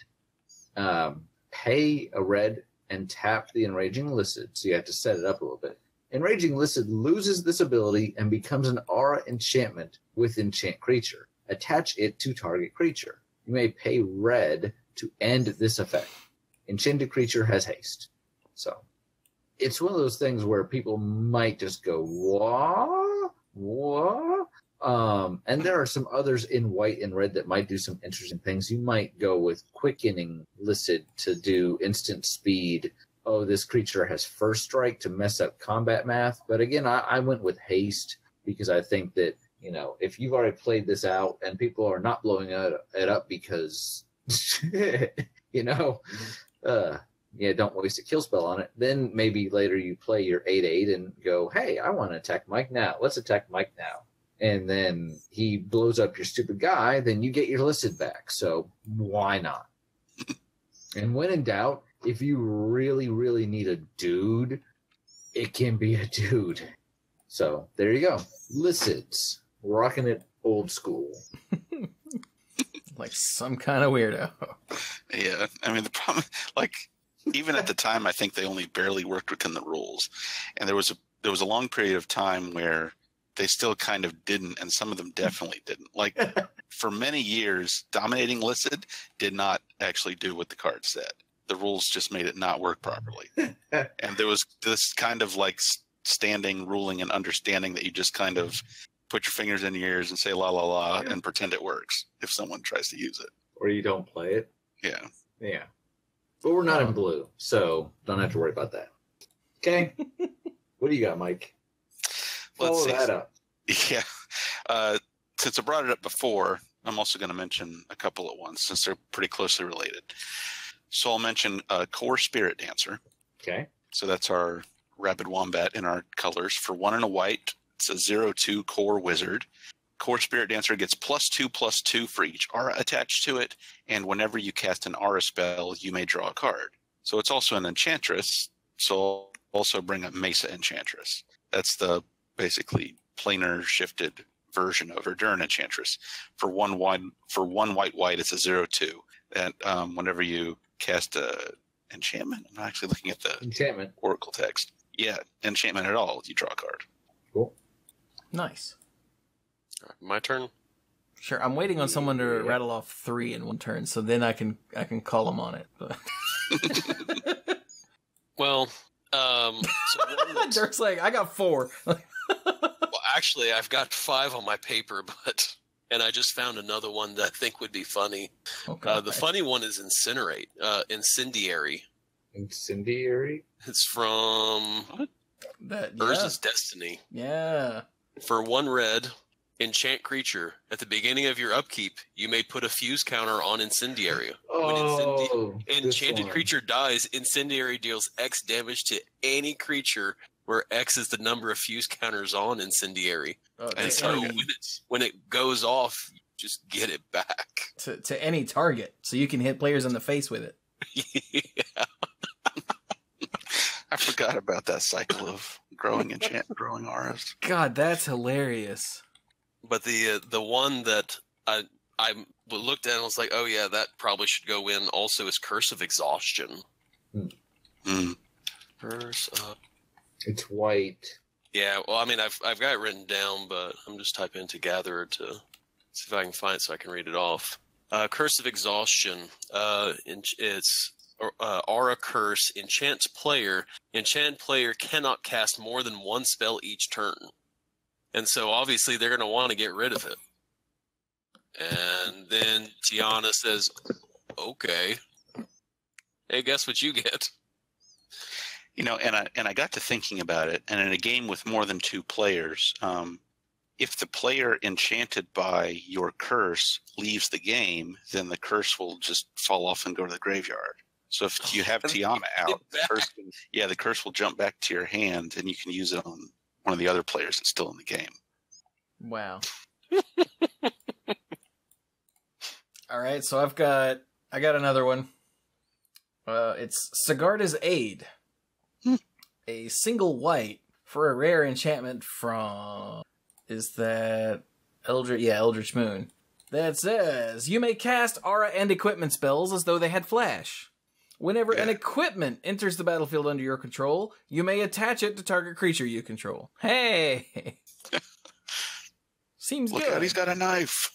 Pay a red and tap the Enraging Lycid, so you have to set it up a little bit. Enraging Lycid loses this ability and becomes an aura enchantment with enchant creature. Attach it to target creature. You may pay red to end this effect. Enchanted creature has haste. So it's one of those things where people might just go, what? And there are some others in white and red that might do some interesting things. You might go with Quickening Lycid to do instant speed. Oh, this creature has first strike to mess up combat math. But again, I went with haste because I think that, if you've already played this out and people are not blowing it up because, don't waste a kill spell on it. Then maybe later you play your 8/8 and go, hey, I want to attack Mike now. Let's attack Mike now. And then he blows up your stupid guy, then you get your Lycid back. So why not? And when in doubt, if you really, really need a dude, it can be a dude. So there you go. Lycids. Rocking it old school. Like some kind of weirdo. Yeah. I mean, the problem, even at the time, I think they only barely worked within the rules. And there was a long period of time where they still kind of didn't, and some of them definitely didn't. For many years, Dominating Lycid did not actually do what the card said. The rules just made it not work properly. And there was this kind of standing ruling and understanding that you just kind of put your fingers in your ears and say la la la and pretend it works if someone tries to use it. Or you don't play it. Yeah. Yeah. But we're not in blue, so don't have to worry about that. Okay. What do you got, Mike? Follow that up. Yeah. Since I brought it up before, I'm also going to mention a couple at once since they're pretty closely related. So I'll mention Core Spirit Dancer. Okay. So that's our Rabid Wombat in our colors. For 1 and a white, it's a 0/2 Core Wizard. Core Spirit Dancer gets +2/+2 for each aura attached to it, and whenever you cast an aura spell, you may draw a card. So it's also an Enchantress, so I'll also bring up Mesa Enchantress. That's the basically planar shifted version of Verduran Enchantress. For one white, it's a 0/2. And whenever you cast a enchantment, I'm not actually looking at the Enchantment. Oracle text. Yeah, enchantment at all, you draw a card. Cool. Nice. All right, my turn. Sure, I'm waiting on someone to rattle off 3 in one turn, so then I can call them on it. But Well, so Dirk's like, I got 4. well, actually, I've got 5 on my paper, and I just found another one that I think would be funny. Okay. The funny one is Incinerate, Incendiary. Incendiary? It's from Urza's Destiny. Yeah. For 1 red, enchant creature. At the beginning of your upkeep, you may put a fuse counter on Incendiary. When enchanted creature dies, Incendiary deals X damage to any creature where X is the number of fuse counters on Incendiary. And so when it goes off, just get it back. To any target, so you can hit players in the face with it. Yeah. I forgot about that cycle of growing auras. God, that's hilarious. But the one that I looked at and was like, oh yeah, that probably should go in also is Curse of Exhaustion. Curse of... It's white. Yeah, well, I mean, I've got it written down, but I'm just typing into Gatherer to see if I can find it so I can read it off. Curse of Exhaustion. It's Aura Curse. Enchant player cannot cast more than 1 spell each turn. And so obviously they're going to want to get rid of it. And then Tiana says, okay. Hey, guess what you get? You know, and I got to thinking about it, and in a game with more than 2 players, if the player enchanted by your curse leaves the game, then the curse will just fall off and go to the graveyard. So if you have Tiana out, the curse will jump back to your hand, and you can use it on one of the other players that's still in the game. Wow. All right, so I got another one. It's Sigarda's Aid. A single white for a rare enchantment from... Is that Eldritch Moon. That says, you may cast aura and equipment spells as though they had flash. Whenever an equipment enters the battlefield under your control, you may attach it to target creature you control. Hey! Seems Look good. out, he's got a knife.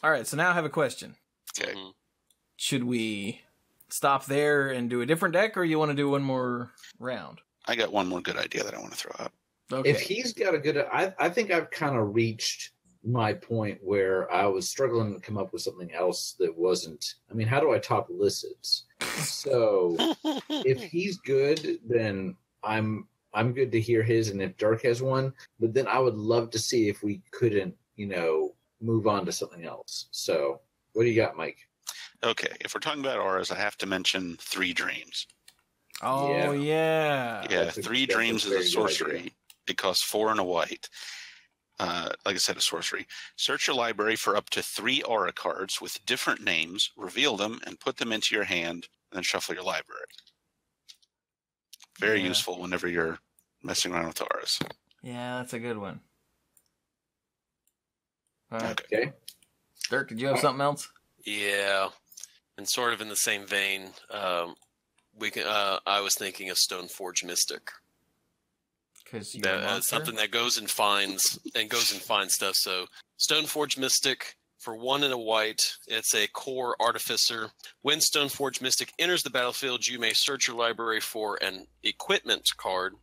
All right, so now I have a question. Okay. Should we stop there and do a different deck, or you want to do one more round? I got one more good idea that I want to throw out. Okay. If he's got a good... I think I've kind of reached my point where I was struggling to come up with something else that wasn't... I mean, how do I top Illicits? So if he's good, then I'm good to hear his, and if Dirk has one, but then I would love to see if we couldn't, move on to something else. So what do you got, Mike? Okay, if we're talking about auras, I have to mention 3 Dreams. Oh, yeah. Yeah, 3 Dreams is a sorcery. It costs 4 and a white. Like I said, a sorcery. Search your library for up to 3 aura cards with different names, reveal them, and put them into your hand, and then shuffle your library. Very useful whenever you're messing around with auras. Yeah, that's a good one. All right. Okay. Dirk, did you have something else? Yeah, and sort of in the same vein, I was thinking of Stoneforge Mystic. Because something that goes and finds stuff. So Stoneforge Mystic for 1 and a white. It's a core artificer. When Stoneforge Mystic enters the battlefield, you may search your library for an equipment card.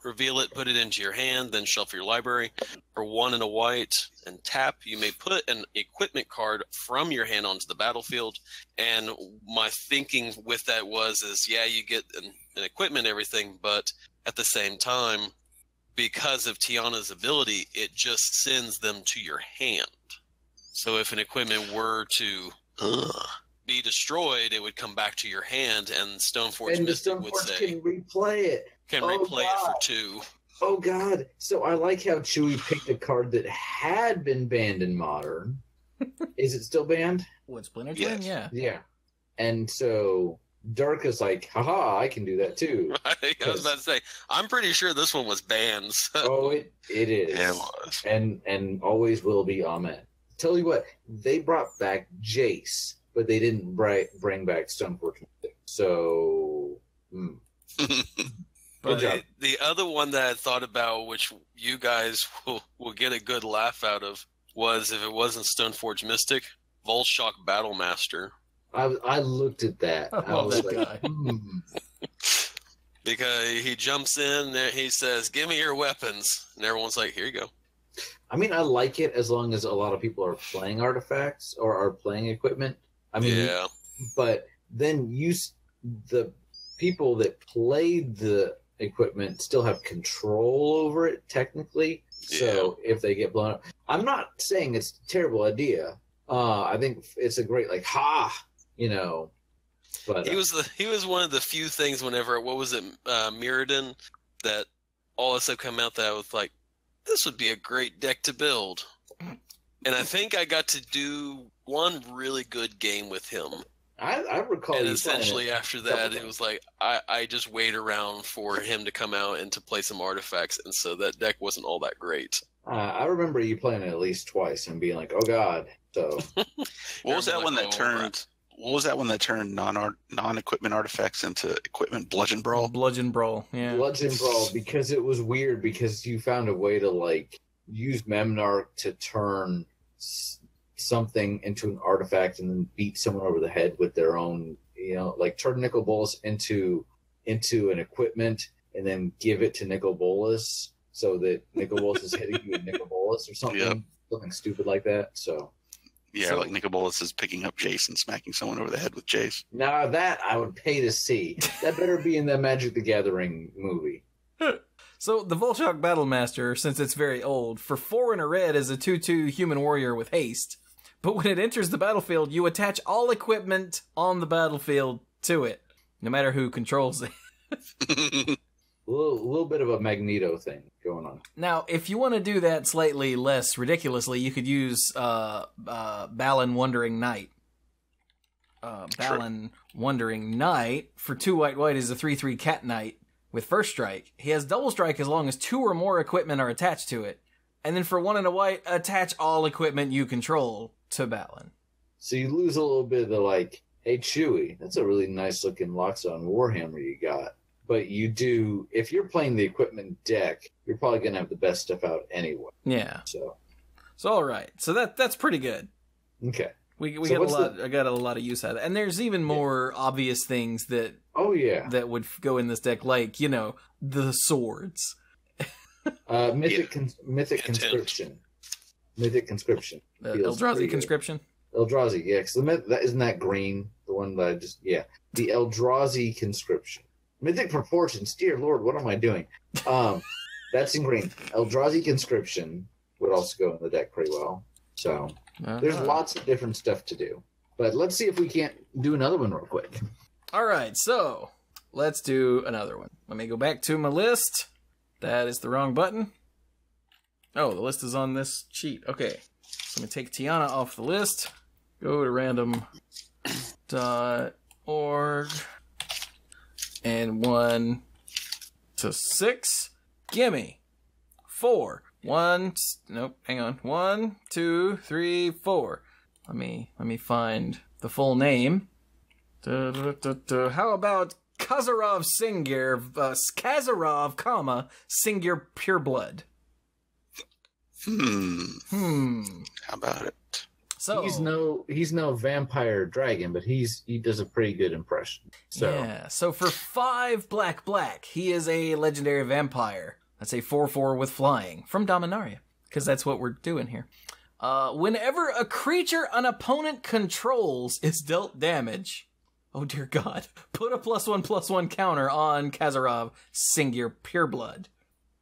Reveal it, put it into your hand, then shuffle your library. For 1 and a white and tap, you may put an equipment card from your hand onto the battlefield. And my thinking with that you get an equipment and everything, but at the same time, because of Tiana's ability, it just sends them to your hand. So if an equipment were to be destroyed, it would come back to your hand, and Stoneforge Mystic would say, can replay it. Can replay it for 2. Oh, God. So I like how Chewie picked a card that had been banned in Modern. Is it still banned? What, Splinter Twin? Yes. Yeah. Yeah. And so Dirk is like, haha, I can do that too. Right? I was about to say, I'm pretty sure this one was banned. So. Oh, it is. Yeah, it was. And always will be, amen. Tell you what, they brought back Jace, but they didn't bring back Stoneforge Mystic. So, But the other one that I thought about, which you guys will get a good laugh out of, was if it wasn't Stoneforge Mystic, Volshock Battlemaster. I looked at that. I love that guy. Because he jumps in there, he says, "Give me your weapons," and everyone's like, "Here you go." I mean, I like it as long as a lot of people are playing artifacts or are playing equipment. I mean, yeah. But then the people that played the equipment still have control over it technically. So if they get blown up, I'm not saying it's a terrible idea. I think it's a great But he was one of the few things whenever Mirrodin that all this have come out that I was like, this would be a great deck to build. And I think I got to do one really good game with him. I recall. And essentially after that, it was like I just wait around for him to come out and to play some artifacts, and so that deck wasn't all that great. I remember you playing it at least twice and being like, "Oh God!" So, what was that one that turned? What was that one that turned non-equipment artifacts into equipment? Bludgeon Brawl. Bludgeon Brawl. Yeah. Bludgeon Brawl, because it was weird because you found a way to use Memnarch to turn something into an artifact and then beat someone over the head with their own, turn Nicol Bolas into an equipment and then give it to Nicol Bolas so that Nicol Bolas is hitting you with Nicol Bolas or something, something stupid like that. So, like Nicol Bolas is picking up Jace and smacking someone over the head with Jace. Now that I would pay to see. That better be in the Magic the Gathering movie. So the Volshock Battlemaster, since it's very old, for 4 and a red is a 2/2 human warrior with haste. But when it enters the battlefield, you attach all equipment on the battlefield to it, no matter who controls it. A little bit of a Magneto thing going on. Now, if you want to do that slightly less ridiculously, you could use Balan Wandering Knight. Balan Wandering Knight, for 2 white is a 3/3 cat knight with first strike. He has double strike as long as 2 or more equipment are attached to it. And then for 1 and a white, attach all equipment you control to Balan. So you lose a little bit of the hey Chewie, that's a really nice looking Loxodon Warhammer you got. But you do, if you're playing the equipment deck, you're probably going to have the best stuff out anyway. Yeah. So all right. So that's pretty good. Okay. We got a lot. I got a lot of use out of it. And there's even more obvious things that. Oh yeah. That would go in this deck, like the swords. Mythic Conscription. Mythic Conscription. Eldrazi Conscription. Eldrazi, yeah. Because isn't that green? The one that I just the Eldrazi Conscription. Mythic Proportions. Dear Lord, what am I doing? That's in green. Eldrazi Conscription would also go in the deck pretty well. So there's lots of different stuff to do. But let's see if we can't do another one real quick. All right, so let's do another one. Let me go back to my list. That is the wrong button. Oh, the list is on this sheet. Okay, so let me take Tiana off the list. Go to random.org. And 1 to 6. Gimme 4. 1. Nope. Hang on. 1, 2, 3, 4. Let me find the full name. How about Kazarov Singyr, Kazarov, Singyr Pureblood? How about it? So he's no vampire dragon, but he does a pretty good impression. So yeah. So for 5 black, he is a legendary vampire. That's a 4/4 with flying from Dominaria, because that's what we're doing here. Whenever a creature an opponent controls is dealt damage, oh dear God, put a +1/+1 counter on Kazarov Singyr Pureblood.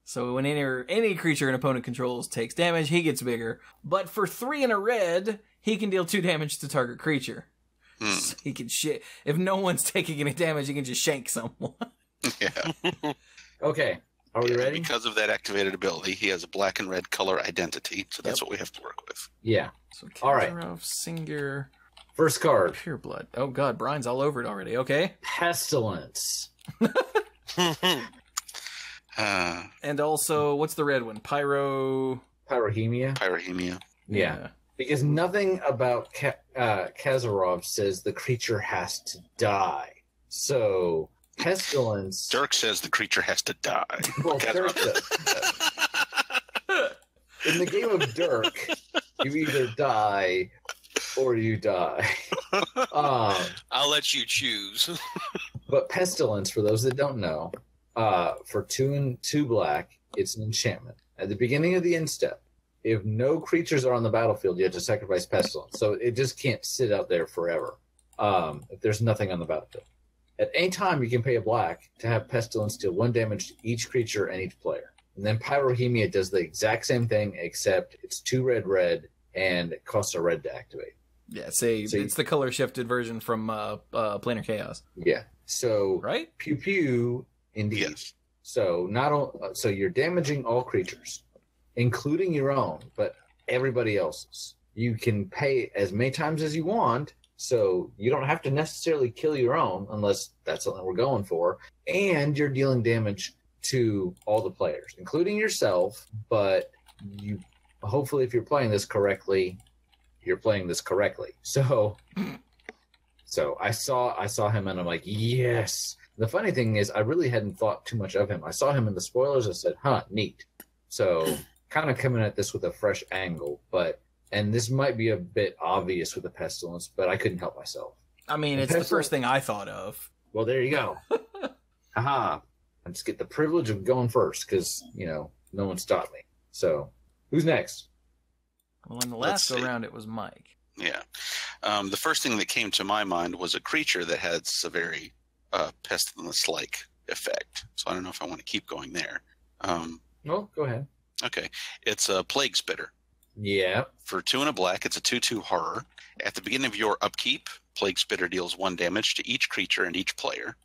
So when any creature an opponent controls takes damage, he gets bigger. But for 3 and a red, he can deal 2 damage to target creature. So he can if no one's taking any damage, he can just shank someone. Yeah. Okay. Are we ready? Because of that activated ability, he has a black and red color identity, so that's what we have to work with. Yeah. So All right. Singer, First card. Pure Blood. Oh god, Brian's all over it already. Okay. Pestilence. And also, what's the red one? Pyrohemia. Pyrohemia. Yeah. Because nothing about Kazarov says the creature has to die. So, Pestilence... Dirk says the creature has to die. Well, Dirk does. In the game of Dirk, you either die or you die. I'll let you choose. But Pestilence, for those that don't know, for 2 and 2 black, it's an enchantment. At the beginning of the end step, if no creatures are on the battlefield, you have to sacrifice Pestilence. So it just can't sit out there forever if there's nothing on the battlefield. At any time, you can pay a black to have Pestilence deal 1 damage to each creature and each player. And then Pyrohemia does the exact same thing, except it's 2 red, and it costs a red to activate. Yeah, it's the color shifted version from Planar Chaos. Yeah. So right? Pew pew, indeed. Yes. So so you're damaging all creatures, including your own, but everybody else's. You can pay as many times as you want, so you don't have to necessarily kill your own unless that's something we're going for. And you're dealing damage to all the players, including yourself. But you, hopefully, if you're playing this correctly, you're playing this correctly. So I saw him and I'm like, yes. The funny thing is, I really hadn't thought too much of him. I saw him in the spoilers. I said, huh, neat. So kind of coming at this with a fresh angle, and this might be a bit obvious with the Pestilence, but I couldn't help myself. I mean, it's the first thing I thought of. Well, there you go. Haha. I just get the privilege of going first because, no one stopped me. So, who's next? Well, in the last go round, it was Mike. Yeah. The first thing that came to my mind was a creature that has a very pestilence-like effect. So I don't know if I want to keep going there. Well, go ahead. Okay. It's a Plague Spitter. Yeah. For 2 and a black, it's a 2/2 horror. At the beginning of your upkeep, Plague Spitter deals 1 damage to each creature and each player.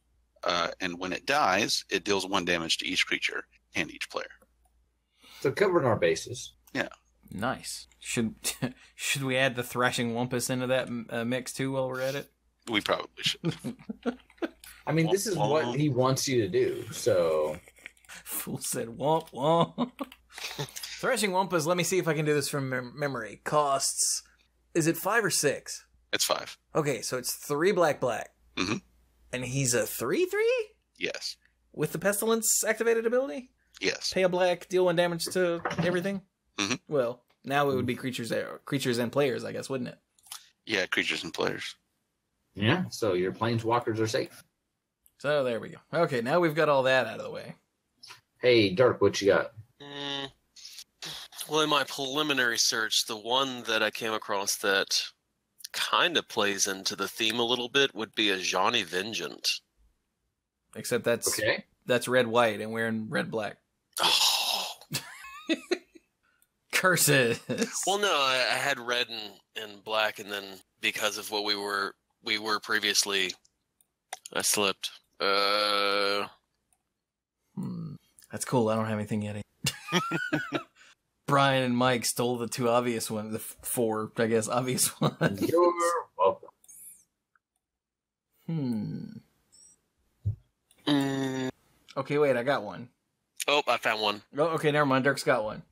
And when it dies, it deals 1 damage to each creature and each player. So covering our bases. Yeah. Nice. Should we add the Thrashing Wumpus into that mix too while we're at it? We probably should. I mean, this is what he wants you to do, so... Fool said womp womp. Thrashing Wumpus, let me see if I can do this from memory. Costs... Is it 5 or 6? It's 5. Okay, so it's 3 black. Mm-hmm. And he's a 3/3? Yes. With the Pestilence activated ability? Yes. Pay a black, deal 1 damage to everything? Mm-hmm. Well, now it would be creatures and players, I guess, wouldn't it? Yeah, creatures and players. Yeah, so your planeswalkers are safe. So there we go. Okay, now we've got all that out of the way. Hey, Dark, what you got? Well, in my preliminary search, the one that I came across that kind of plays into the theme a little bit would be a Johnny Vengeant. Except that's red-white, and we're in red-black. Oh. Curses. Well, no, I had red and black, and then because of what we were previously, I slipped. That's cool. I don't have anything yet. Brian and Mike stole the 2 obvious ones, the 4, I guess, obvious ones. You're welcome. Okay, wait, I got one. Oh, I found one. Oh, okay, never mind. Dirk's got one.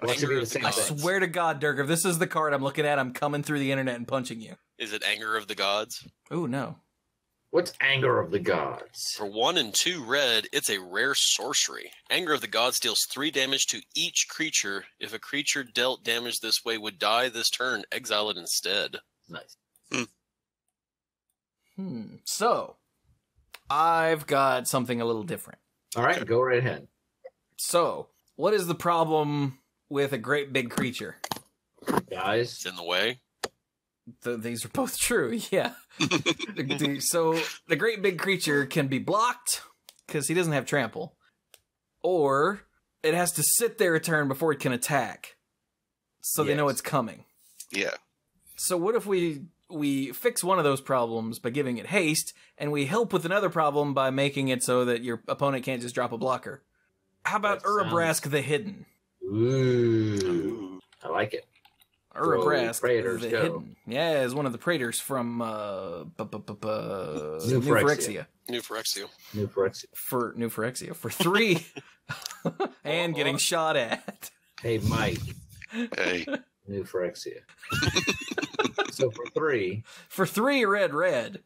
Well, should be the same I thing. swear to God, Dirk, if this is the card I'm looking at, I'm coming through the internet and punching you. Is it Anger of the Gods? Oh, no. What's Anger of the Gods? For 1 and 2 red, it's a rare sorcery. Anger of the Gods deals 3 damage to each creature. If a creature dealt damage this way would die this turn, exile it instead. Nice. So, I've got something a little different. All right, go right ahead. So, what is the problem with a great big creature? Guys. It's in the way. These are both true, yeah. So, the great big creature can be blocked, because he doesn't have trample. Or, it has to sit there a turn before it can attack. So they know it's coming. Yeah. So what if we fix one of those problems by giving it haste, and we help with another problem by making it so that your opponent can't just drop a blocker? How about Urabrask the Hidden? Ooh. I like it. Urabrask the go. Hidden. Yeah, is one of the Praetors from New Phyrexia. New Phyrexia. For 3 and getting shot at. Hey, Mike. Hey. New Phyrexia. So for 3. For 3 red.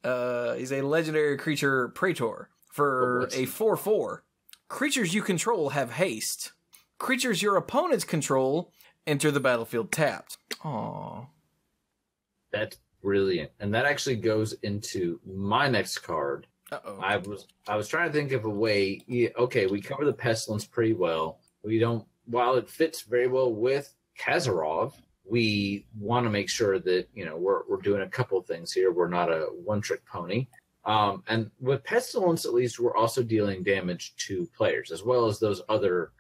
He's a legendary creature Praetor. For a 4/4. Creatures you control have haste. Creatures your opponents control enter the battlefield tapped. Aww. That's brilliant. And that actually goes into my next card. Uh-oh. I was trying to think of a way. Okay, we cover the Pestilence pretty well. While it fits very well with Kazarov, we want to make sure that, we're doing a couple of things here. We're not a one-trick pony. And with Pestilence, at least, we're also dealing damage to players, as well as those other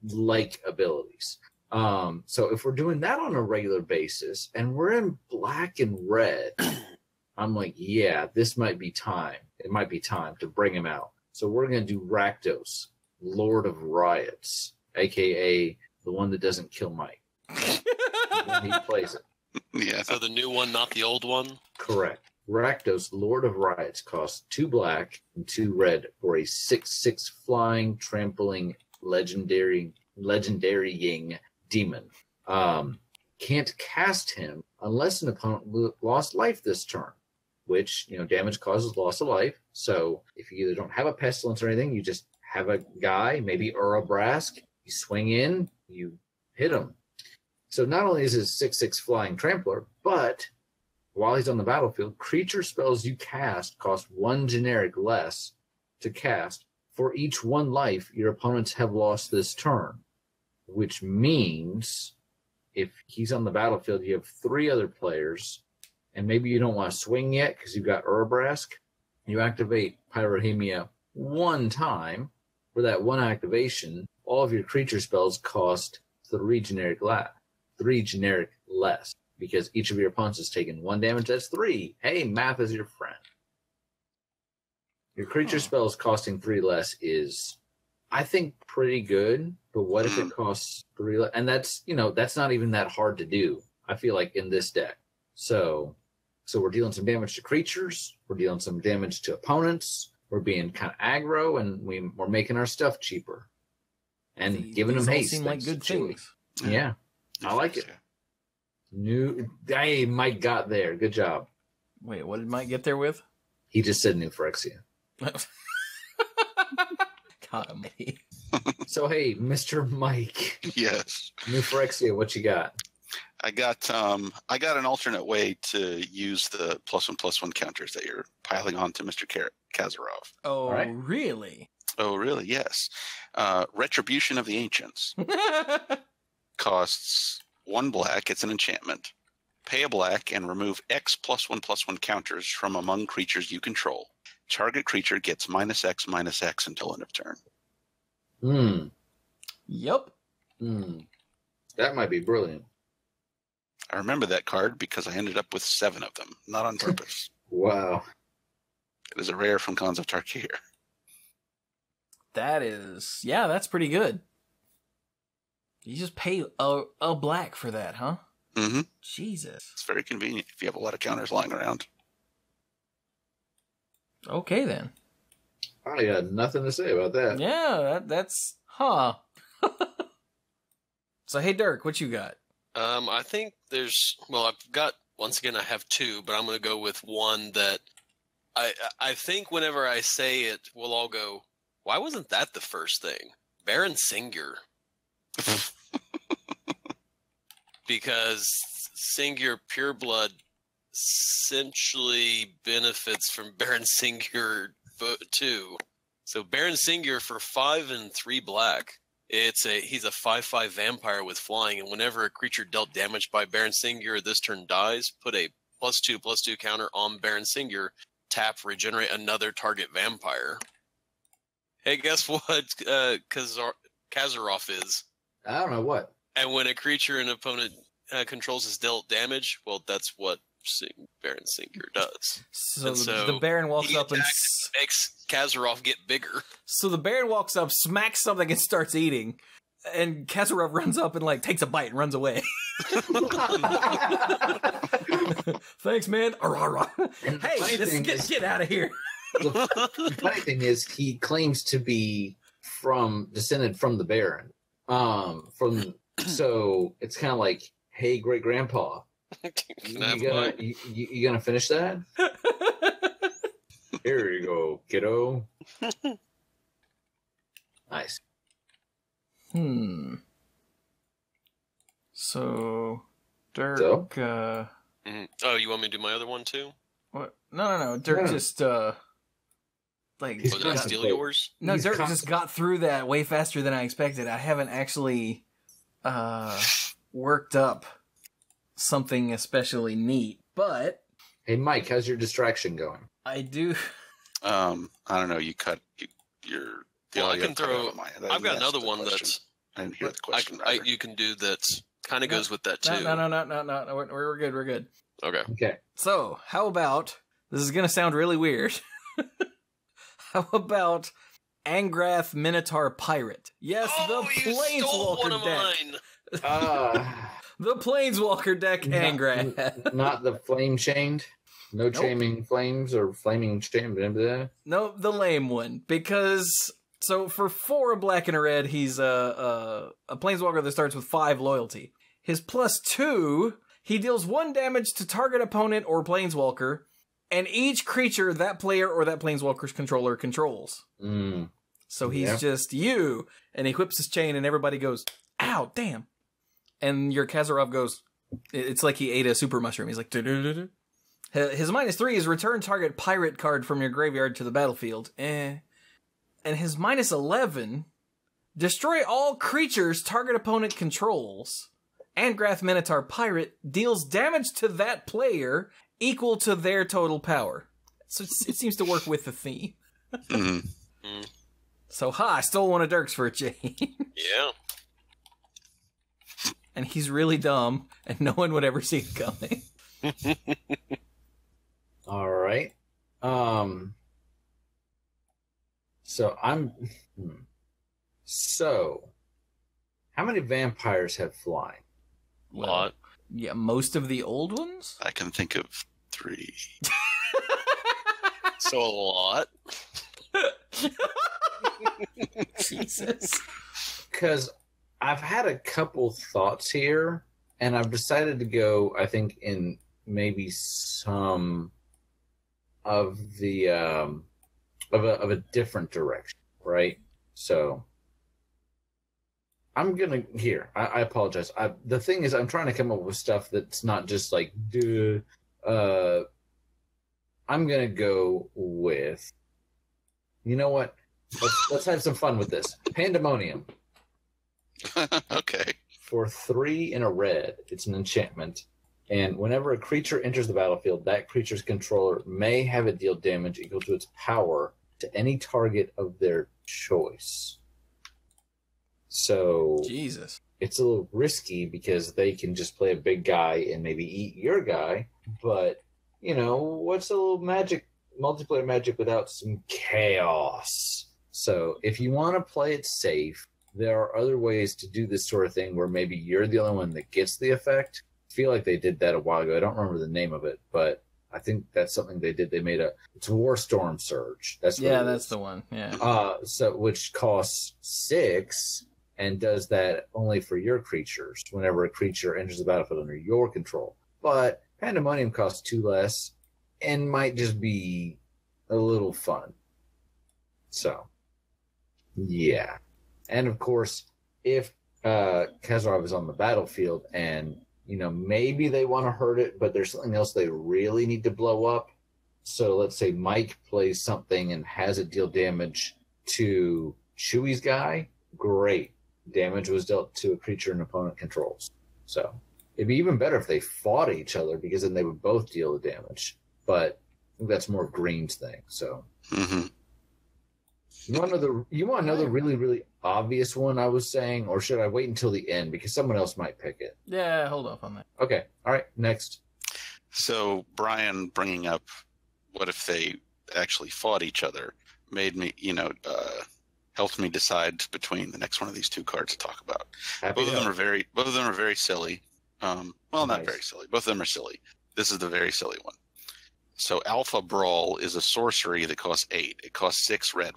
like abilities. So if we're doing that on a regular basis, and we're in black and red, I'm like, yeah, this might be time. It might be time to bring him out. So we're going to do Rakdos, Lord of Riots, a.k.a. the one that doesn't kill Mike. When he plays it. Yeah. So the new one, not the old one? Correct. Rakdos, Lord of Riots, costs 2 black and 2 red for a 6/6 flying, trampling, legendarying demon. Can't cast him unless an opponent lost life this turn, which, damage causes loss of life. So if you either don't have a Pestilence or anything, you just have a guy, maybe Urabrask, you swing in, you hit him. So not only is it 6/6 flying trampler, but while he's on the battlefield, creature spells you cast cost 1 generic less to cast for each 1 life your opponents have lost this turn, which means if he's on the battlefield, you have 3 other players, and maybe you don't want to swing yet because you've got Urabrask. You activate Pyrohemia 1 time. For that 1 activation, all of your creature spells cost 3 generic less, because each of your opponents has taken 1 damage. That's 3. Hey, math is your friend. Your creature spells costing 3 less is, I think, pretty good. But what if it costs 3 less? And that's not even that hard to do, I feel like, in this deck. So we're dealing some damage to creatures. We're dealing some damage to opponents. We're being kind of aggro, and we're making our stuff cheaper. And giving them haste. Seem like good things. Yeah. I like it. Hey, Mike got there. Good job. Wait, what did Mike get there with? He just said New Phyrexia. Got me. So, hey, Mr. Mike. Yes. New Phyrexia, what you got? I got an alternate way to use the +1/+1 counters that you're piling on to Mr. Kazarov. Oh, right. Really? Oh, really? Yes. Retribution of the Ancients. Costs 1 black. It's an enchantment. Pay a black and remove X +1/+1 counters from among creatures you control. Target creature gets -X/-X until end of turn. Yep. That might be brilliant. I remember that card because I ended up with 7 of them, not on purpose. Wow. It is a rare from Khans of Tarkir. That's pretty good. You just pay a black for that, huh? Mm-hmm. Jesus. It's very convenient if you have a lot of counters lying around. Okay, then. I got nothing to say about that. Yeah, that's... So, hey, Dirk, what you got? I think I've got, once again, I have 2, but I'm going to go with one that I think whenever I say it, we'll all go, why wasn't that the first thing? Baron Singur. Because Singur Pureblood essentially benefits from Baron Singur too. So Baron Singur for 5 and 3 black. He's a 5/5 vampire with flying, and whenever a creature dealt damage by Baron Singur this turn dies, put a +2/+2 counter on Baron Singur, tap, regenerate another target vampire. Hey, guess what? Kazaroff is. I don't know what. And when a creature an opponent controls is dealt damage, well, that's what Baron Sinker does. So the Baron walks up and makes Kazaroff get bigger. So the Baron walks up, smacks something, and starts eating. And Kazaroff runs up and like takes a bite and runs away. Thanks, man. Hey, get out of here. The funny thing is, he claims to be descended from the Baron. So it's kind of like, hey, great grandpa, you gonna finish that? Here you go, kiddo. Nice. So, Dirk. So? Oh, you want me to do my other one too? What? No. Dirk just like. He's did I steal yours? No, Dirk just got through that way faster than I expected. I haven't actually worked up something especially neat, but. Hey, Mike, how's your distraction going? I do. I don't know. You cut your. Well, I can throw. I've got another one that's. I didn't hear the question. You can do that. Kind of goes with that too. No. We're good. We're good. Okay. So, how about this? Is gonna sound really weird. How about Angrath Minotaur Pirate? Yes, the Planeswalker deck. The Planeswalker deck, Angrath. Not the flame chained. No chaming flames or flaming chain. No, the lame one. Because so for 4 black and a red, he's a Planeswalker that starts with 5 loyalty. His +2, he deals 1 damage to target opponent or Planeswalker, and each creature that player or that Planeswalker's controller controls. So he's just you, and he whips his chain, and everybody goes, "Ow, damn!" And your Kazaroff goes, it's like he ate a super mushroom. He's like, "Du-du-du-du." His -3 is return target pirate card from your graveyard to the battlefield. And his -11, destroy all creatures target opponent controls. Angrath Minotaur Pirate deals damage to that player equal to their total power. So it seems to work with the theme. So, I stole one of Dirk's for a change. Yeah. And he's really dumb, and no one would ever see it coming. All right. So how many vampires have flying? A lot. Yeah, most of the old ones? I can think of 3. So a lot. Jesus. Because I've had a couple thoughts here, and I've decided to go, I think, in maybe some of the of a different direction, right? So I'm gonna I apologize. The thing is, I'm trying to come up with stuff that's not just like duh. I'm gonna go with. You know what? Let's have some fun with this. Pandemonium. Okay. For 3 in a red, it's an enchantment. And whenever a creature enters the battlefield, that creature's controller may have it deal damage equal to its power to any target of their choice. So Jesus. It's a little risky because they can just play a big guy and maybe eat your guy. But, what's a little multiplayer magic without some chaos? So if you want to play it safe, there are other ways to do this sort of thing where maybe you're the only one that gets the effect. I feel like they did that a while ago. I don't remember the name of it, but I think that's something they did. They made it's Warstorm Surge. That's the one. Yeah. Which costs 6 and does that only for your creatures whenever a creature enters the battlefield under your control. But Pandemonium costs 2 less and might just be a little fun. So, yeah. And of course, if Kazaroff is on the battlefield and, maybe they want to hurt it, but there's something else they really need to blow up. So let's say Mike plays something and has it deal damage to Chewy's guy. Great. Damage was dealt to a creature an opponent controls. So it'd be even better if they fought each other because then they would both deal the damage. But I think that's more Green's thing. So. Mm-hmm. You want to know the really, really obvious one I was saying, or should I wait until the end because someone else might pick it? Yeah, hold off on that. Okay. All right. Next. So Brian bringing up what if they actually fought each other made me, helped me decide between the next one of these two cards to talk about. Both of them are very silly. Not very silly. Both of them are silly. This is the very silly one. So Alpha Brawl is a sorcery that costs 8. It costs 6 red.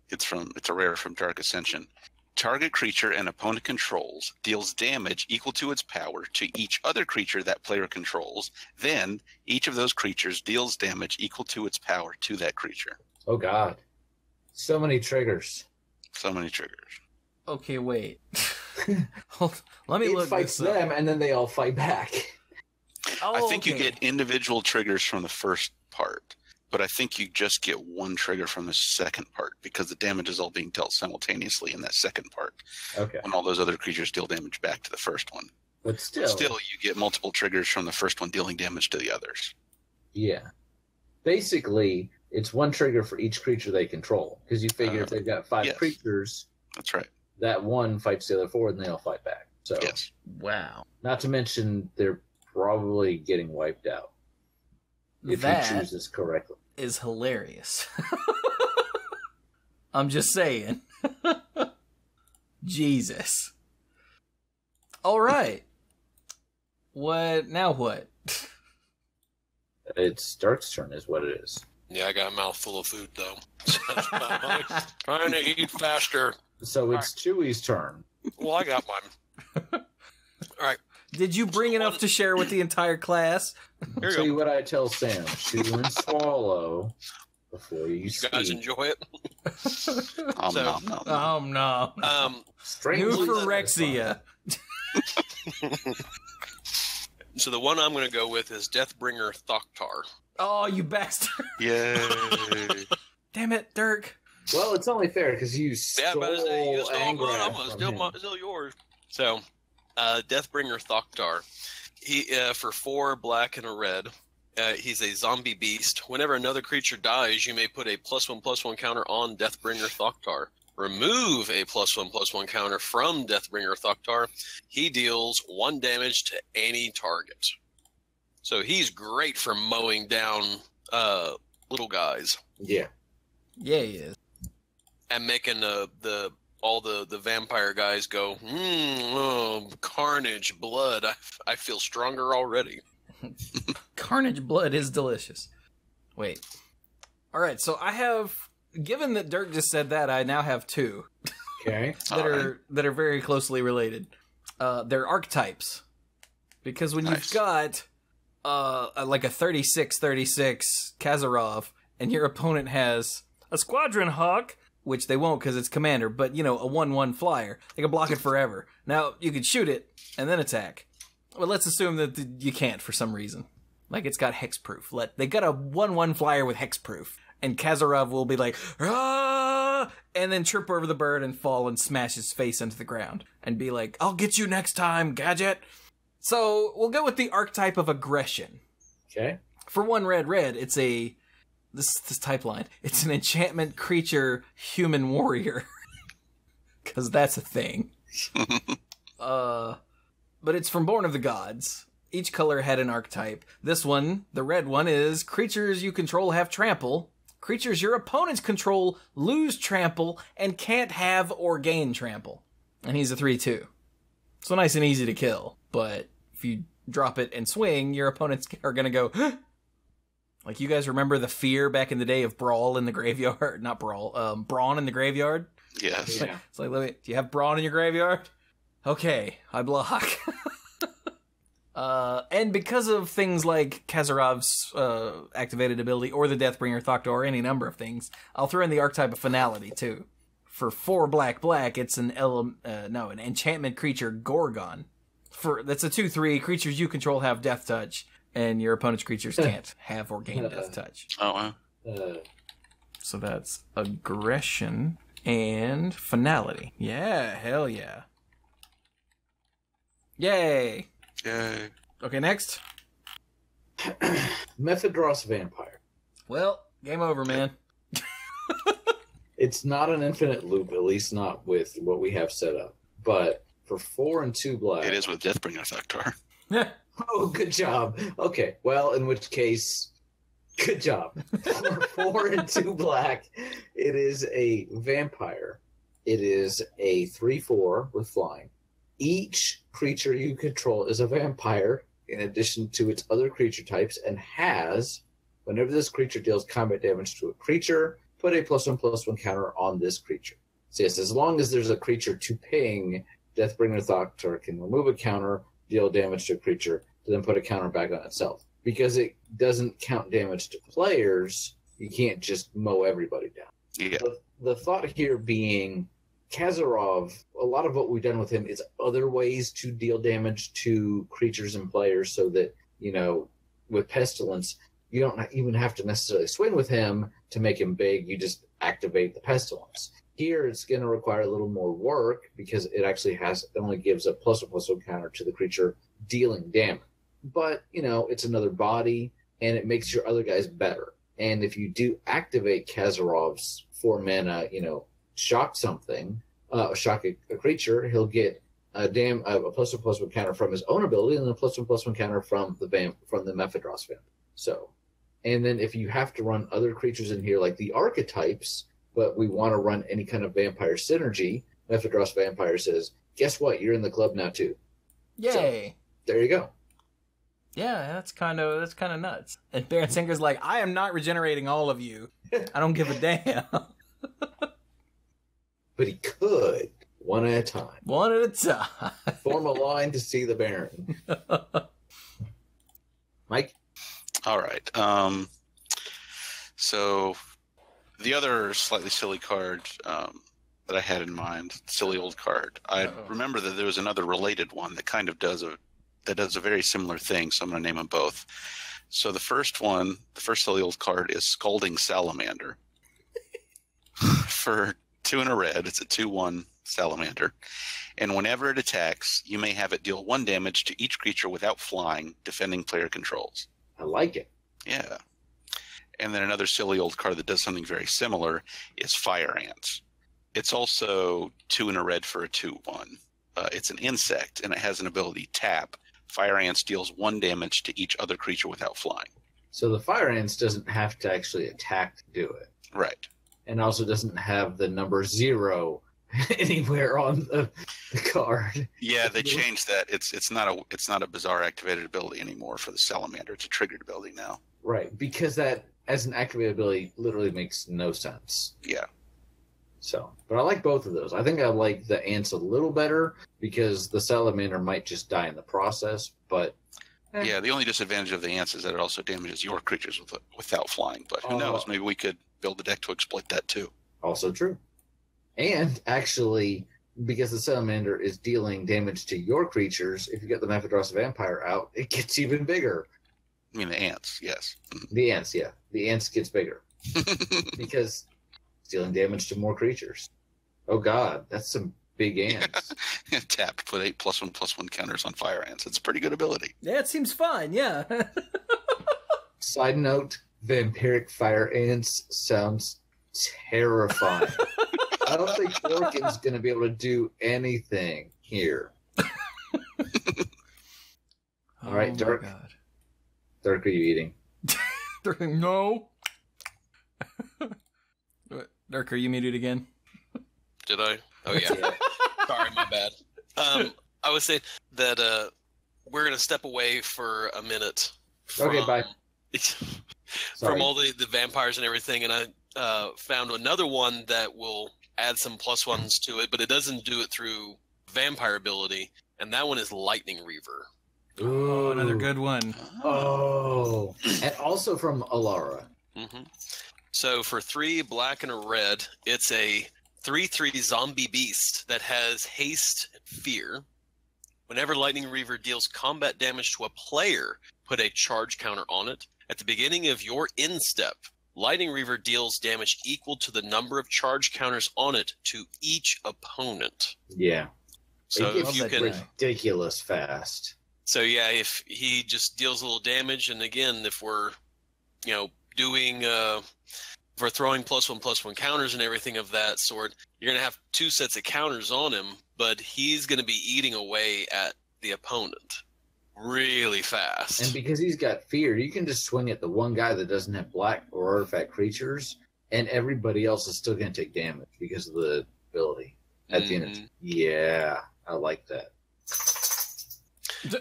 It's a rare from Dark Ascension. Target creature an opponent controls deals damage equal to its power to each other creature that player controls. Then each of those creatures deals damage equal to its power to that creature. Oh God. So many triggers. Okay, wait. Let me It look fights this up. them, and then they all fight back. Oh, I think you okay. get individual triggers from the first part, but I think you just get one trigger from the second part because the damage is all being dealt simultaneously in that second part. Okay. When all those other creatures deal damage back to the first one. But still, You get multiple triggers from the first one dealing damage to the others. yeah. Basically, it's one trigger for each creature they control. Because you figure if they've got 5 yes. creatures, That's right. that one fights the other 4, and they all fight back. So, Yes. Wow. not to mention they're probably getting wiped out if you choose this correctly. Is hilarious. I'm just saying. Jesus. All right. Now what? It's Dark's turn, is what it is. Yeah, I got a mouthful of food though. Trying to eat faster. So it's Chewie's turn. Well, I got mine. All right. Did you bring enough to share with the entire class? Here Tell you you go. what I tell Sam: chew and swallow before you You speak. guys enjoy it? No. Strangely Newphorexia. So the one I'm going to go with is Deathbringer Thoktar. Oh, you bastard. Yay. Damn it, Dirk. Well, it's only fair because you Yeah, stole but you stole mine. Angrath I'm gonna from him. steal yours. So, Deathbringer Thoktar. He for 4 black and a red. He's a zombie beast. Whenever another creature dies, you may put a +1/+1 counter on Deathbringer Thoktar. Remove a +1/+1 counter from Deathbringer Thoktar. He deals 1 damage to any target. So he's great for mowing down little guys Yeah. Yeah, he is. and making all the vampire guys go, carnage, blood. I feel stronger already. Carnage blood is delicious. Wait. All right, so I have, given that Dirk just said that, I now have 2 Okay. that are very closely related. They're archetypes, because when you've Nice. got like a 36/36 Kazarov, and your opponent has a Squadron Hawk, which they won't because it's commander, but a 1/1 flyer, they can block it forever. Now you could shoot it and then attack. Well, let's assume that you can't for some reason. Like it's got hexproof. They got a 1/1 flyer with hexproof, and Kazarov will be like, ah, and then trip over the bird and fall and smash his face into the ground and be like, I'll get you next time, gadget. So we'll go with the archetype of aggression. Okay. For 1 red, it's this type line. It's an enchantment creature human warrior. Because that's a thing. But it's from Born of the Gods. Each color had an archetype. This one, the red one, is creatures you control have trample. Creatures your opponents control lose trample and can't have or gain trample. And he's a 3/2. So nice and easy to kill. But if you drop it and swing, your opponents are going to go, huh? Like, you guys remember the fear back in the day of Brawl in the graveyard? Not Brawl, Brawn in the graveyard? Yes. Yeah. It's like, do you have Brawn in your graveyard? Okay, I block. And because of things like Kazarov's activated ability, or the Deathbringer Thoktar, or any number of things, I'll throw in the archetype of Finality, too. For 4 black, it's an enchantment creature, Gorgon. That's a 2/3. Creatures you control have Death Touch, and your opponent's creatures can't have or gain Death Touch. Oh, wow. So that's aggression and finality. Yeah, hell yeah. Yay. Yay. Okay, next. Methadros Vampire. Well, game over, man. It's not an infinite loop, at least not with what we have set up. But for 4 and 2 black... It is with Deathbringer Thaktar. Yeah. Oh, good job. Okay, well, in which case, good job. For 4 and 2 black, it is a vampire. It is a 3/4 with flying. Each creature you control is a vampire in addition to its other creature types and has, whenever this creature deals combat damage to a creature, put a +1/+1 counter on this creature. So yes, as long as there's a creature to ping, Deathbringer Thaktar can remove a counter, deal damage to a creature, to then put a counter back on itself. Because it doesn't count damage to players, you can't just mow everybody down. Yeah. The thought here being Kazarov, a lot of what we've done with him is other ways to deal damage to creatures and players so that, with Pestilence, you don't even have to necessarily swing with him to make him big. You just activate the Pestilence. Here, it's going to require a little more work because it actually only gives a +1/+1 counter to the creature dealing damage. But, it's another body, and it makes your other guys better. And if you do activate Kazarov's 4 mana, shock something, shock a creature, he'll get a +1/+1 counter from his own ability and a +1/+1 counter from the Mephidros vamp. So, and then if you have to run other creatures in here like the archetypes, but we want to run any kind of vampire synergy, Mephidros Vampire says, guess what? You're in the club now too. Yay. So, there you go. Yeah, that's kind of nuts. And Baron Singer's like, I am not regenerating all of you. I don't give a damn. But he could, one at a time. One at a time. Form a line to see the Baron. Mike? All right. So the other slightly silly card that I had in mind, silly old card, I remember that there was another related one that kind of does a very similar thing, so I'm going to name them both. So the first silly old card is Scalding Salamander. For 2 and a red, it's a 2/1 salamander. And whenever it attacks, you may have it deal 1 damage to each creature without flying, defending player controls. I like it. Yeah. And then another silly old card that does something very similar is Fire Ants. It's also 2 and a red for a 2/1. It's an insect, and it has an ability tap. Fire Ants deals 1 damage to each other creature without flying. So the Fire Ants doesn't have to actually attack to do it. Right. And also doesn't have the number 0 anywhere on the card. Yeah, they changed that. It's not a bizarre activated ability anymore for the salamander. It's a triggered ability now. Right, because that as an activated ability literally makes no sense. Yeah. So, but I like both of those. I think I like the ants a little better because the salamander might just die in the process, but Yeah, the only disadvantage of the ants is that it also damages your creatures without flying. But who knows? Maybe we could build a deck to exploit that too. Also true. And actually, because the salamander is dealing damage to your creatures, if you get the Mephidros Vampire out, it gets even bigger. I mean, the ants, yes. The ants, yeah. The ants gets bigger. Because it's dealing damage to more creatures. Oh god, that's some big ants. Tap, put 8 +1/+1 counters on Fire Ants. It's a pretty good ability. Yeah, it seems fine, yeah. Side note, vampiric fire ants sounds terrifying. I don't think Orkin's going to be able to do anything here. All right, Dirk. God. Dirk, are you eating? No. Dirk, are you muted again? Did I? Oh, yeah. Sorry, my bad. I was saying that we're going to step away for a minute. Okay, bye. From all the vampires and everything, and I found another one that will add some +1s to it, but it doesn't do it through vampire ability, and that one is Lightning Reaver. Oh, another good one. Oh. And also from Alara. Mm-hmm. So for 3 black and a red, it's a 3/3 zombie beast that has haste and fear. Whenever Lightning Reaver deals combat damage to a player, put a charge counter on it. At the beginning of your end step, Lightning Reaver deals damage equal to the number of charge counters on it to each opponent. Yeah. So it if you can, ridiculous fast. So yeah, if he just deals a little damage, and again, if we're doing for throwing +1/+1 counters and everything of that sort, you're going to have 2 sets of counters on him, but he's going to be eating away at the opponent really fast. And because he's got fear, you can just swing at the one guy that doesn't have black or artifact creatures, and everybody else is still going to take damage because of the ability. At the end, yeah, I like that.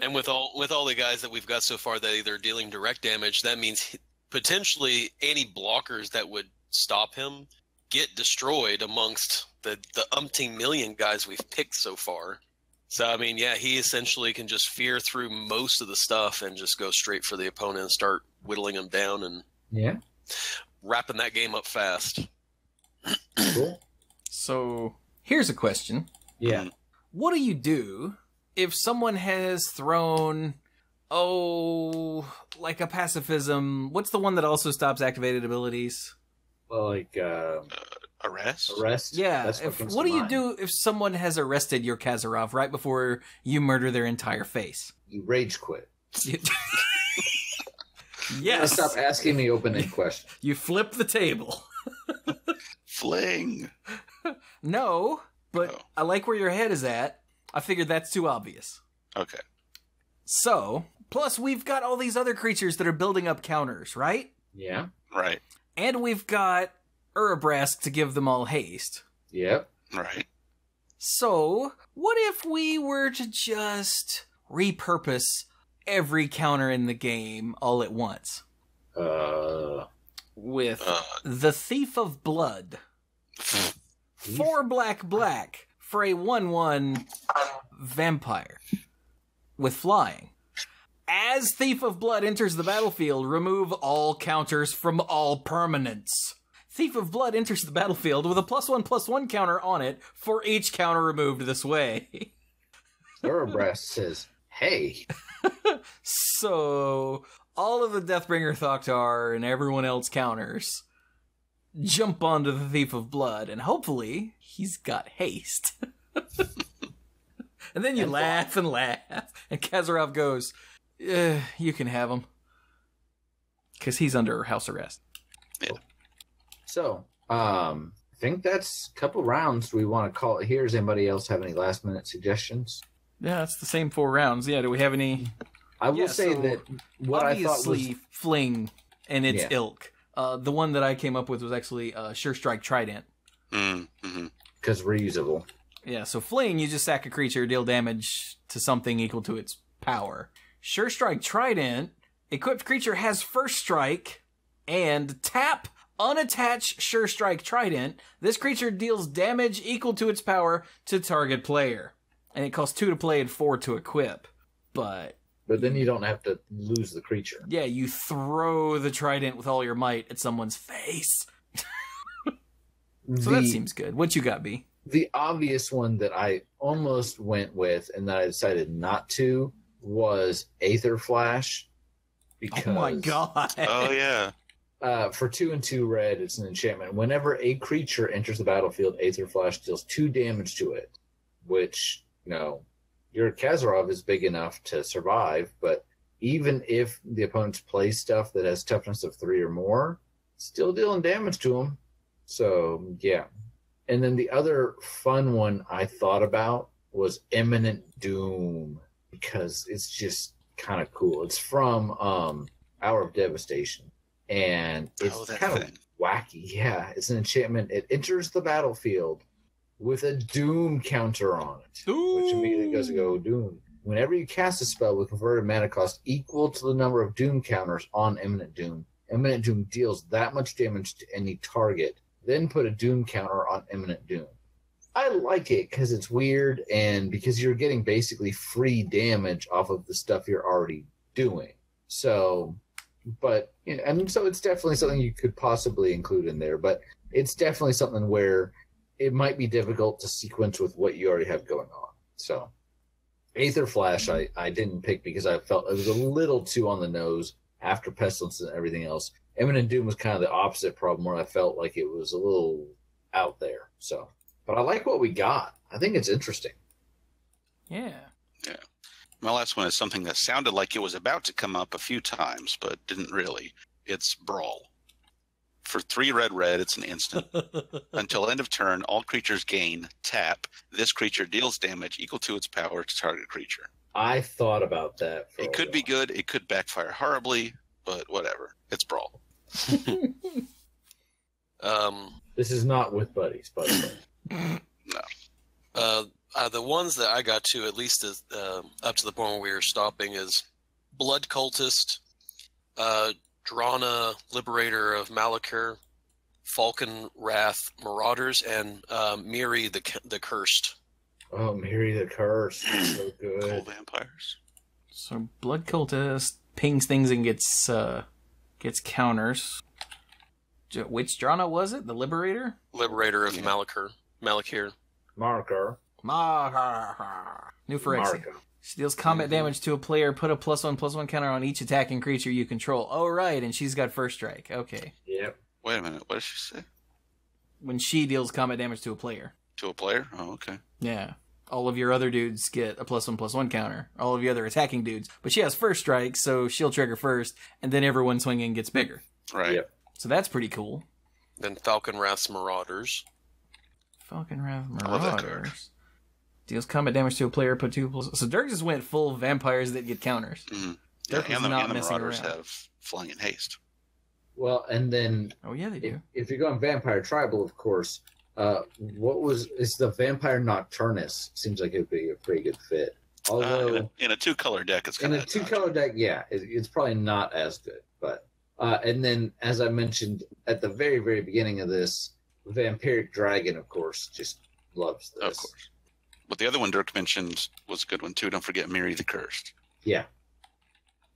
And with all the guys that we've got so far that either dealing direct damage, that means potentially any blockers that would stop him get destroyed amongst the umpteen million guys we've picked so far. So, I mean, yeah, he essentially can just fear through most of the stuff and just go straight for the opponent and start whittling him down and wrapping that game up fast. Cool. So, here's a question. Yeah. What do you do if someone has thrown, like a pacifism? What's the one that also stops activated abilities? Like, Arrest? arrest? Yeah. That's What do you do if someone has arrested your Kazarov right before you murder their entire face? You rage quit. Yes. Stop asking me open-ended questions. You flip the table. Fling. No, but Oh. I like where your head is at. I figured that's too obvious. Okay. So, plus we've got all these other creatures that are building up counters, right? Yeah. Right. And we've got Urabrask to give them all haste. Yep. Right. So, what if we were to just repurpose every counter in the game all at once? With the Thief of Blood. 4 black for a 1/1 vampire with flying. As Thief of Blood enters the battlefield, remove all counters from all permanents. Thief of Blood enters the battlefield with a +1/+1 counter on it for each counter removed this way. Thoroughbreast says, hey. So, all of the Deathbringer Thoktar and everyone else counters jump onto the Thief of Blood, and hopefully he's got haste. And then you laugh and laugh, and Kazarov goes, you can have him. Because he's under house arrest. Yeah. So, I think that's a couple rounds we want to call it here. Does anybody else have any last-minute suggestions? Yeah, it's the same 4 rounds. Yeah, do we have any? I will say so that what I thought was... Obviously, Fling and its Yeah. ilk. The one that I came up with was actually Sure Strike Trident. Mm-hmm. Because reusable. Yeah, so Fling, you just sack a creature, deal damage to something equal to its power. Sure Strike Trident, equipped creature has first strike, and tap, unattach Sure Strike Trident. This creature deals damage equal to its power to target player. And it costs 2 to play and 4 to equip. But then you don't have to lose the creature. yeah, you throw the trident with all your might at someone's face. So that seems good. What you got, B? The obvious one that I almost went with and that I decided not to was Aether Flash. Because, Oh my god. Oh, yeah. For 2 and 2 red, it's an enchantment. Whenever a creature enters the battlefield, Aether Flash deals 2 damage to it. Which, your Kazarov is big enough to survive, but even if the opponents play stuff that has toughness of 3 or more, still dealing damage to them. So, yeah. And then the other fun one I thought about was Imminent Doom, because it's just kind of cool. It's from Hour of Devastation, and it's that kind of thing. wacky. Yeah, it's an enchantment. It enters the battlefield with a Doom counter on it, which immediately goes to go Doom. Whenever you cast a spell with converted mana cost equal to the number of Doom counters on Imminent Doom deals that much damage to any target. Then put a Doom counter on Imminent Doom. I like it because it's weird and because you're getting basically free damage off of the stuff you're already doing. So, and so it's definitely something you could possibly include in there, but it's definitely something where it might be difficult to sequence with what you already have going on. So, Aether Flash I didn't pick because I felt it was a little too on the nose after Pestilence and everything else. Imminent Doom was kind of the opposite problem where I felt like it was a little out there. So, but I like what we got. I think it's interesting. Yeah. Yeah. My last one is something that sounded like it was about to come up a few times, but didn't really. It's Brawl. For 3 red, it's an instant. Until end of turn, all creatures gain tap. This creature deals damage equal to its power to target creature. I thought about that. It could be good. It could backfire horribly, but whatever. It's Brawl. This is not with buddies, by the way. No. The ones that I got to, at least up to the point where we were stopping, is Blood Cultist, Drana, Liberator of Malakir, Falcon Wrath Marauders, and Miri the Cursed. Oh, Miri the Cursed. So good. Cool vampires. So Blood Cultist pings things and gets counters. Which Drana was it? The Liberator? Liberator of Malakir. Marker. New Phyrexia. She deals combat damage to a player. Put a +1/+1 counter on each attacking creature you control. Oh, right, and she's got first strike. Okay. Yep. Wait a minute. What did she say? When she deals combat damage to a player. To a player? Oh, okay. Yeah. All of your other dudes get a +1/+1 counter. All of your other attacking dudes. But she has first strike, so she'll trigger first, and then everyone swinging gets bigger. Right. Yep. So that's pretty cool. Then Falcon Wrath Marauders. Falcon Wrath I love that card. Marauders. Deals combat damage to a player, put 2 +. So Dirk just went full vampires that get counters. Mm-hmm. Dirk was and the not messing Marauders around. have flying and haste. Well, and then Oh, yeah, they do. if you're going Vampire Tribal, of course, is the Vampire Nocturnus? Seems like it'd be a pretty good fit. Although In a 2-color deck, it's in kind a 2-color deck, yeah, it's probably not as good. But and then, as I mentioned at the very, very beginning of this, Vampiric Dragon, of course, just loves this. Of course. But the other one Dirk mentioned was a good one, too. Don't forget Miri the Cursed. Yeah.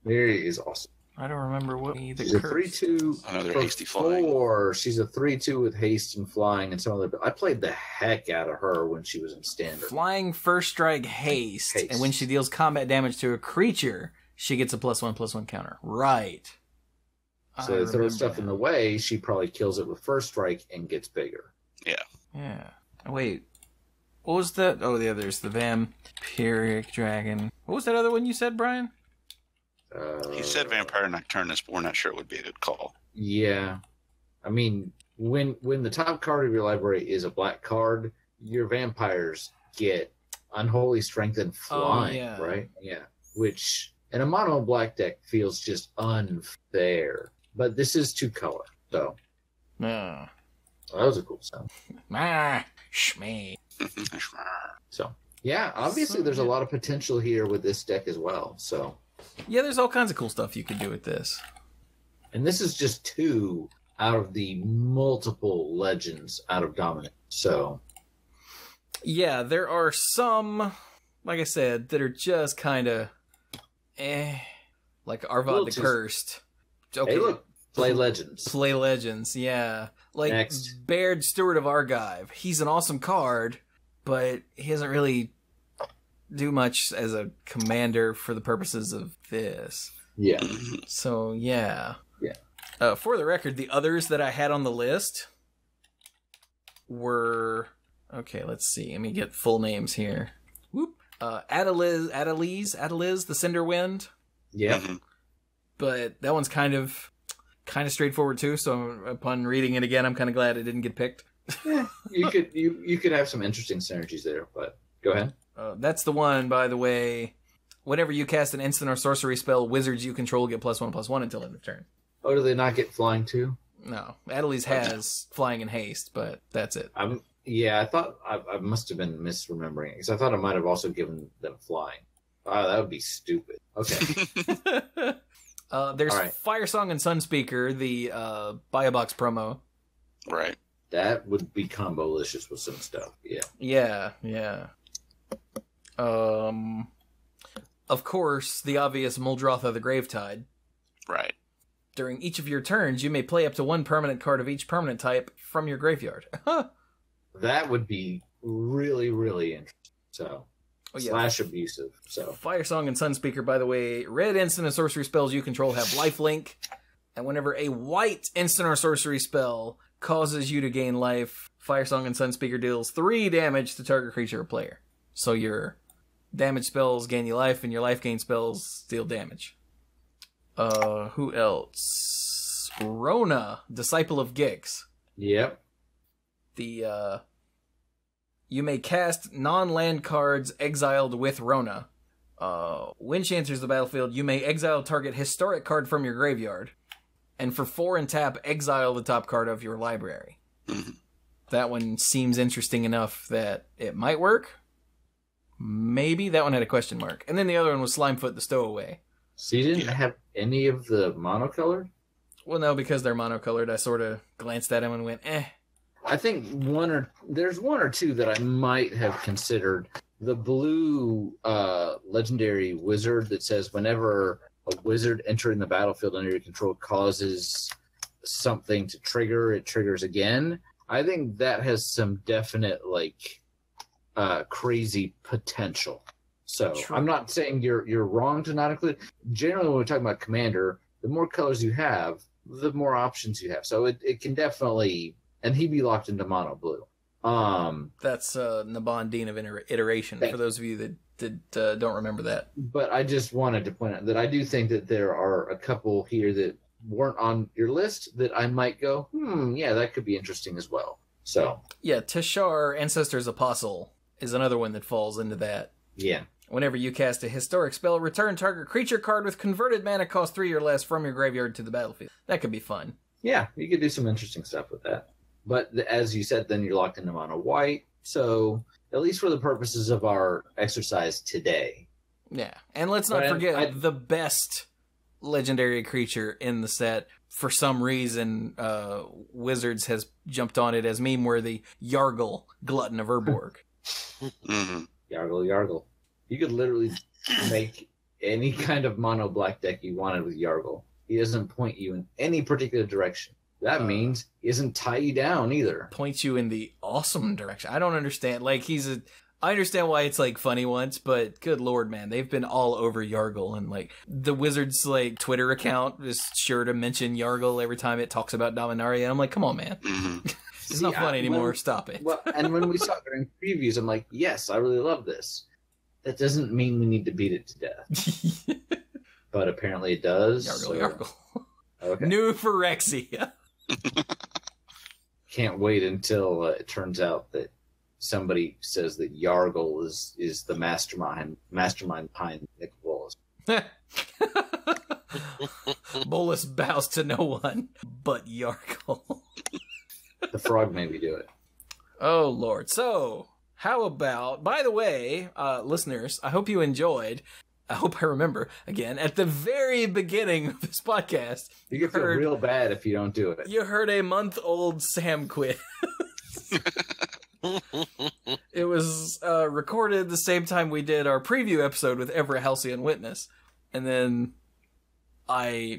Miri is awesome. I don't remember what the She's a curse. 3/2 Another for hasty flying. 4. She's a 3/2 with haste and flying and some other. I played the heck out of her when she was in standard. Flying first strike haste, Haste. and when she deals combat damage to a creature, she gets a +1/+1 counter. Right. So I they throw remember stuff in now. the way, she probably kills it with first strike and gets bigger. Yeah. Wait. What was that? Oh, yeah, there's the Vampiric Dragon. What was that other one you said, Brian? He said Vampire Nocturnus, but we're not sure it would be a good call. Yeah. I mean, when the top card of your library is a black card, your vampires get Unholy Strength and Flying, yeah. right? Yeah. Which, in a mono black deck, feels just unfair. But this is 2-color, so No. that was a cool sound. Shmee. So, yeah, obviously there's a lot of potential here with this deck as well. So, Yeah, there's all kinds of cool stuff you could do with this. and this is just 2 out of the multiple legends out of Dominant. So, Yeah, there are some, like I said, that are just kind of like Arvad Well, the just- Cursed. Okay, hey, look, play legends. Play Legends, yeah. Like Next. Baird Steward of Argive. He's an awesome card, but he doesn't really do much as a commander for the purposes of this. Yeah. So, yeah. Yeah. For the record, the others that I had on the list were... Okay, let's see. Let me get full names here. Whoop. Adeliz, the Cinder Wind. Yeah. Mhm. But that one's kind of straightforward too, so upon reading it again, I'm kind of glad it didn't get picked. You could have some interesting synergies there, but go ahead. That's the one, by the way. Whenever you cast an instant or sorcery spell, wizards you control get +1/+1 until end of turn. Oh, do they not get flying too? No, Adeliz has flying and haste, but that's it. I thought I must have been misremembering it because I thought I might have also given them flying. Oh, that would be stupid. Okay. There's All right. Fire Song and Sunspeaker, the buy a box promo. Right. That would be combo-licious with some stuff. Yeah. Yeah. Of course, the obvious Muldroth of the Gravetide. Right. During each of your turns, you may play up to 1 permanent card of each permanent type from your graveyard. That would be really, really interesting. So, slash abusive. So, Fire Song and Sunspeaker, by the way, red instant and sorcery spells you control have lifelink, and whenever a white instant or sorcery spell causes you to gain life, Fire Song and Sunspeaker deals 3 damage to target creature or player. So your damage spells gain you life, and your life gain spells deal damage. Who else? Rona, Disciple of Gix. Yep. The you may cast non-land cards exiled with Rona. When she enters the battlefield, you may exile target historic card from your graveyard. And for 4 and tap, exile the top card of your library. That one seems interesting enough that it might work. Maybe. That one had a question mark. And then the other one was Slimefoot the Stowaway. So you didn't have any of the monocolored? Well, no, because they're monocolored, I sort of glanced at them and went, eh. I think there's one or two that I might have considered. The blue legendary wizard that says whenever a wizard entering the battlefield under your control causes something to trigger, it triggers again. I think that has some definite, crazy potential. So True. I'm not saying you're wrong to not include. Generally, when we talk about Commander, the more colors you have, the more options you have. So it can definitely, and he'd be locked into mono blue. That's Nabondine of Iteration, for those of you that don't remember that. But I just wanted to point out that I do think that there are a couple here that weren't on your list that I might go, yeah, that could be interesting as well. So yeah, Tashar, Ancestor's Apostle, is another one that falls into that. Yeah. Whenever you cast a historic spell, return target creature card with converted mana cost 3 or less from your graveyard to the battlefield. That could be fun. Yeah, you could do some interesting stuff with that. But as you said, then you're locked into mono white. So at least for the purposes of our exercise today. Yeah, and let's not forget the best legendary creature in the set. For some reason, Wizards has jumped on it as meme-worthy. Yargle, Glutton of Urborg. Yargle. You could literally make any kind of mono black deck you wanted with Yargle. He doesn't point you in any particular direction. That means he doesn't tie you down either. Points you in the awesome direction. I don't understand. I understand why it's funny once, but good lord, man, they've been all over Yargle, and the Wizards Twitter account is sure to mention Yargle every time it talks about Dominaria. I'm like, come on, man. It's not fun anymore. Stop it. Well, and when we saw it during previews, I'm like, yes, I really love this. That doesn't mean we need to beat it to death. But apparently it does. Yargle. Okay. New Phyrexia. Can't wait until it turns out that somebody says that Yargle is the mastermind behind Nick Bolas. Bolas bows to no one but Yargle. The frog made me do it. Oh, Lord. So, how about, by the way, listeners, I hope you enjoyed. I hope I remember, again, at the very beginning of this podcast. You can feel real bad if you don't do it. You heard a month-old Sam quiz. It was recorded the same time we did our preview episode with Everett Halcyon Witness. And then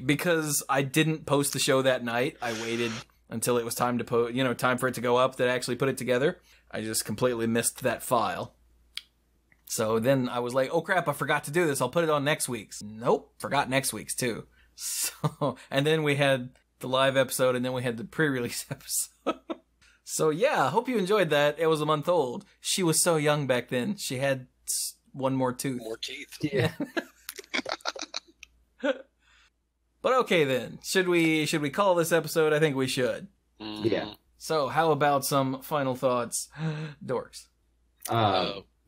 because I didn't post the show that night, I waited until it was time to time for it to go up that I actually put it together. I just completely missed that file. So then I was like, oh crap, I forgot to do this. I'll put it on next week's. Nope, forgot next week's too. So, and then we had the live episode, and then we had the pre-release episode. So yeah, hope you enjoyed that. It was a month old. She was so young back then. She had one more tooth. More teeth. Yeah. But okay then, should we call this episode? I think we should. Yeah. So how about some final thoughts, dorks?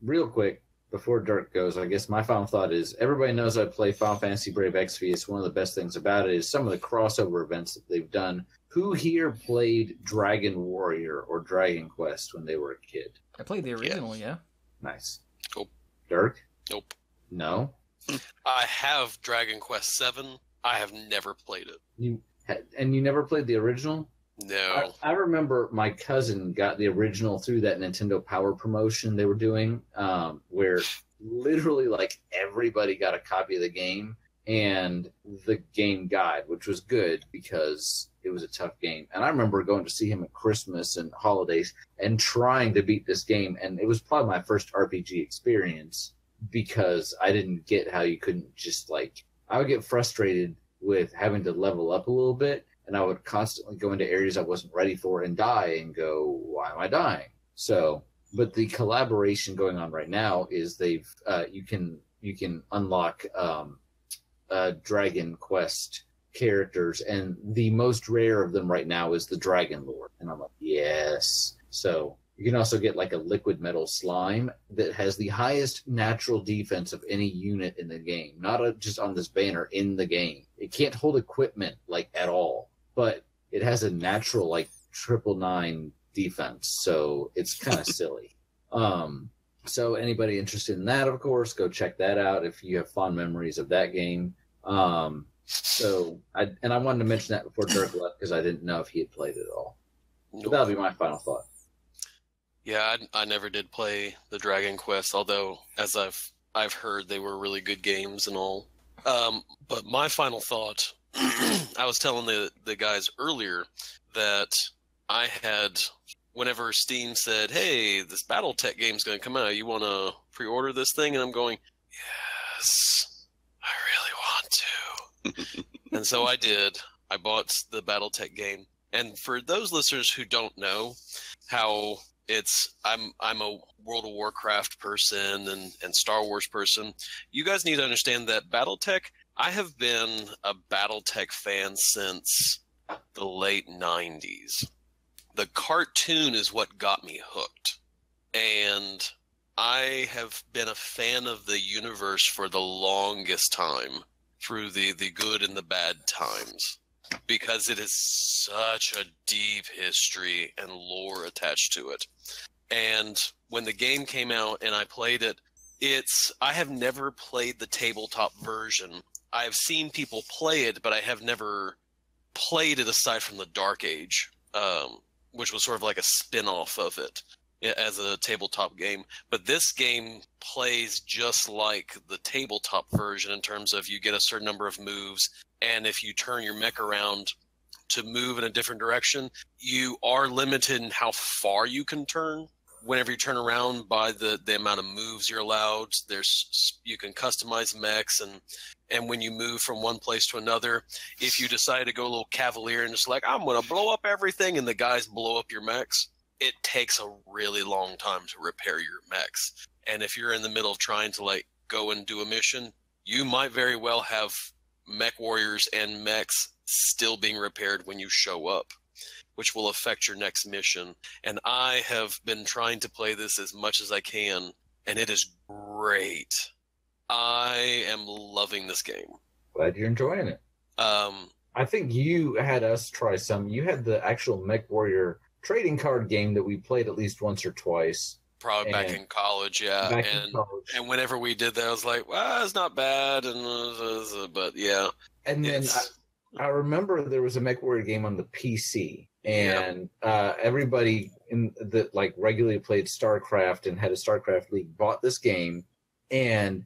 Real quick, before Dirk goes, I guess my final thought is everybody knows I play Final Fantasy Brave Exvius. One of the best things about it is some of the crossover events that they've done. Who here played Dragon Warrior or Dragon Quest when they were a kid? I played the original, yeah. Nice. Nope. Dirk? Nope. No? I have Dragon Quest 7. I have never played it. And you never played the original? No. I remember my cousin got the original through that Nintendo Power promotion they were doing, where literally everybody got a copy of the game and the game guide, which was good because it was a tough game. And I remember going to see him at Christmas and holidays and trying to beat this game. And it was probably my first RPG experience because I didn't get how you couldn't just I would get frustrated with having to level up a little bit. And I would constantly go into areas I wasn't ready for and die and go, why am I dying? So, but the collaboration going on right now is you can unlock Dragon Quest characters, and the most rare of them right now is the Dragon Lord. And I'm like, yes. So you can also get like a liquid metal slime that has the highest natural defense of any unit in the game, not just on this banner, in the game. It can't hold equipment like at all, but it has a natural like 999 defense, so it's kind of silly. So anybody interested in that, of course, go check that out if you have fond memories of that game. So I wanted to mention that before Dirk left because I didn't know if he had played it at all. Nope. But that'll be my final thought. Yeah, I never did play the Dragon Quest, although as I've heard they were really good games and all. But my final thought, I was telling the guys earlier that I had, whenever Steam said, hey, this BattleTech game's going to come out, you want to pre-order this thing? And I'm going, yes, I really want to. And so I did. I bought the BattleTech game. And for those listeners who don't know how I'm a World of Warcraft person and Star Wars person, you guys need to understand that BattleTech, I have been a BattleTech fan since the late 90s. The cartoon is what got me hooked. And I have been a fan of the universe for the longest time, through the good and the bad times, because it is such a deep history and lore attached to it. And when the game came out and I played it, I have never played the tabletop version. I've seen people play it, but I have never played it aside from the Dark Age, which was sort of like a spin-off of it as a tabletop game. But this game plays just like the tabletop version in terms of you get a certain number of moves, and if you turn your mech around to move in a different direction, you are limited in how far you can turn. Whenever you turn around by the amount of moves you're allowed, you can customize mechs, and when you move from one place to another, if you decide to go a little cavalier and just like, I'm going to blow up everything, and the guys blow up your mechs, it takes a really long time to repair your mechs. And if you're in the middle of trying to like go and do a mission, you might very well have mech warriors and mechs still being repaired when you show up, which will affect your next mission. And I have been trying to play this as much as I can, and it is great. I am loving this game. Glad you're enjoying it. I think you had us try some. You had the actual Mech Warrior trading card game that we played at least once or twice. Probably back in college, yeah. And whenever we did that, I was like, well, it's not bad. But yeah. And then I remember there was a Mech Warrior game on the PC. And everybody that like regularly played StarCraft and had a StarCraft league bought this game, and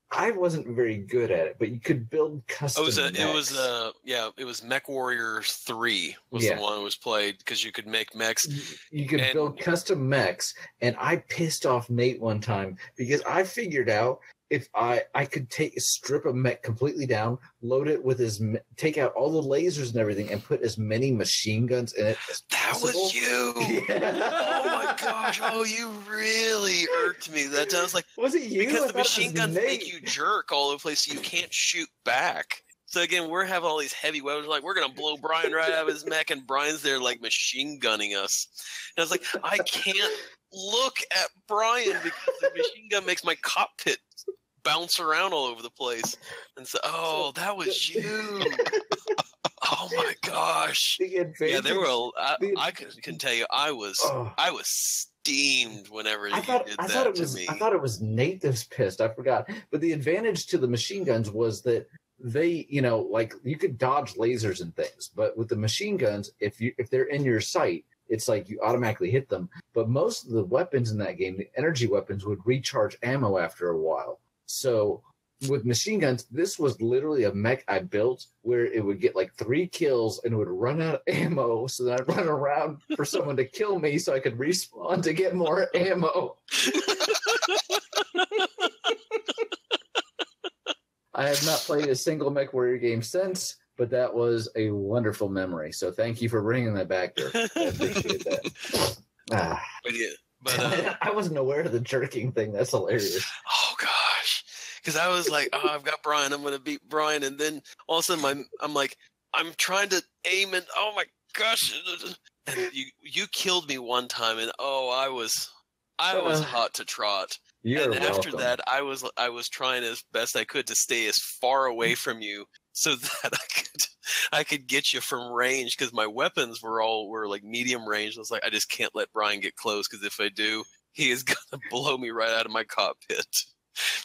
I wasn't very good at it. But you could build custom. It was Mech Warrior 3 was the one that was played because you could make mechs. You could build custom mechs, and I pissed off Nate one time because I figured out if I could strip a mech completely down, load it with take out all the lasers and everything, and put as many machine guns in it as possible. That was you! Yeah. Oh my gosh! Oh, you really irked me that time. I was like, was it you? Because the machine guns make you jerk all over the place, so you can't shoot back. So again, we're having all these heavy weapons. Like, we're gonna blow Brian right out of his mech, and Brian's there like machine gunning us. And I was like, I can't look at Brian because the machine gun makes my cockpit bounce around all over the place. And so, that was you. Oh my gosh. Yeah, there were. I can tell you, I was steamed whenever you did that to me. I thought it was Nate that was pissed. I forgot. But the advantage to the machine guns was that they, like you could dodge lasers and things, but with the machine guns, if they're in your sight, it's like you automatically hit them. But most of the weapons in that game, the energy weapons, would recharge ammo after a while. So with machine guns, this was literally a mech I built where it would get like 3 kills and it would run out of ammo. So then I'd run around for someone to kill me so I could respawn to get more ammo. I have not played a single Mech Warrior game since, but that was a wonderful memory. So thank you for bringing that back there. I appreciate that. But I wasn't aware of the jerking thing. That's hilarious. Oh gosh, because I was like, I've got Brian. I'm going to beat Brian, and then all of a sudden I'm like, I'm trying to aim and oh my gosh. And you killed me one time and I was hot to trot. You're and after welcome. that I was trying as best I could to stay as far away from you so that I could get you from range, because my weapons were like medium range. I was like, I just can't let Brian get close, because if I do, he is gonna blow me right out of my cockpit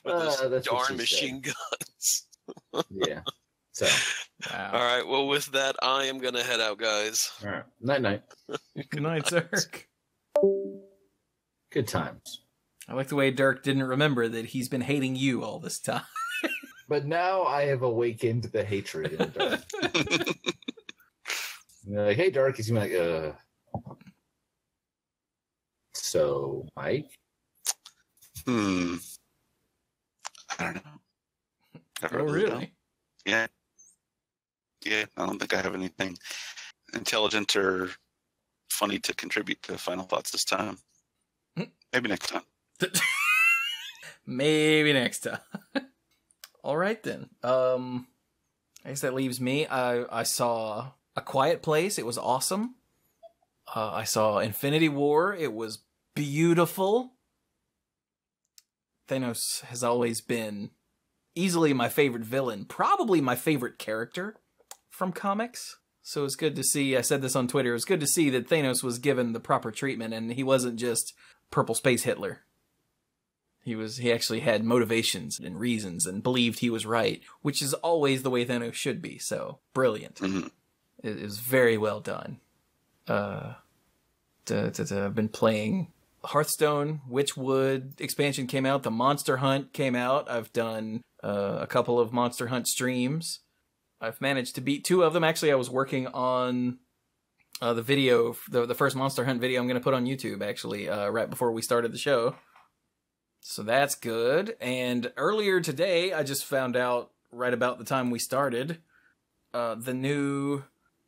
with those darn machine guns. Yeah. So. Wow. All right. Well, with that, I am gonna head out, guys. All right. Night. Good night, Dirk. Good times. I like the way Dirk didn't remember that he's been hating you all this time. But now I have awakened the hatred in Dirk. You're like, hey, Dirk, he's like, So, Mike? I don't know. I really don't. Yeah. Yeah, I don't think I have anything intelligent or funny to contribute to Final Thoughts this time. Maybe next time. Maybe next time. All right, then. I guess that leaves me. I saw A Quiet Place. It was awesome. I saw Infinity War. It was beautiful. Thanos has always been easily my favorite villain, probably my favorite character from comics. So it's good to see, I said this on Twitter, it was good to see that Thanos was given the proper treatment and he wasn't just purple space Hitler. He actually had motivations and reasons and believed he was right, which is always the way Thanos should be. So brilliant. Mm-hmm. It is very well done. I've been playing Hearthstone, Witchwood expansion came out, the Monster Hunt came out. I've done a couple of Monster Hunt streams. I've managed to beat 2 of them. Actually, I was working on the video, the first Monster Hunt video I'm going to put on YouTube, actually, right before we started the show. So that's good. And earlier today, I just found out, right about the time we started, the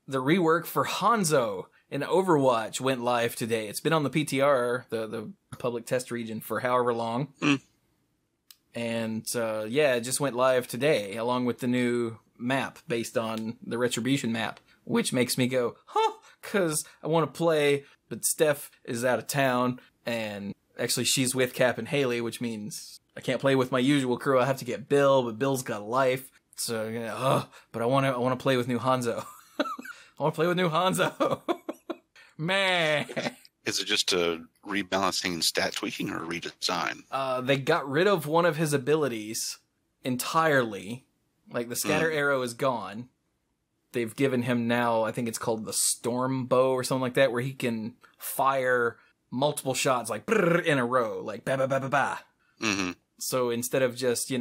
rework for Hanzo in Overwatch went live today. It's been on the PTR, the public test region, for however long. And it just went live today, along with the new map based on the Retribution map, which makes me go, huh, because I want to play, but Steph is out of town, and actually she's with Cap and Haley, which means I can't play with my usual crew. I have to get Bill, but Bill's got a life, so but I want to play with new Hanzo. I want to play with new Hanzo. Man. Is it just a rebalancing and stat tweaking or a redesign? They got rid of one of his abilities entirely. Like, the scatter arrow is gone. They've given him now, I think it's called the Storm Bow or something like that, where he can fire multiple shots, like, in a row, like, ba ba ba ba ba. Mm-hmm. So instead of just,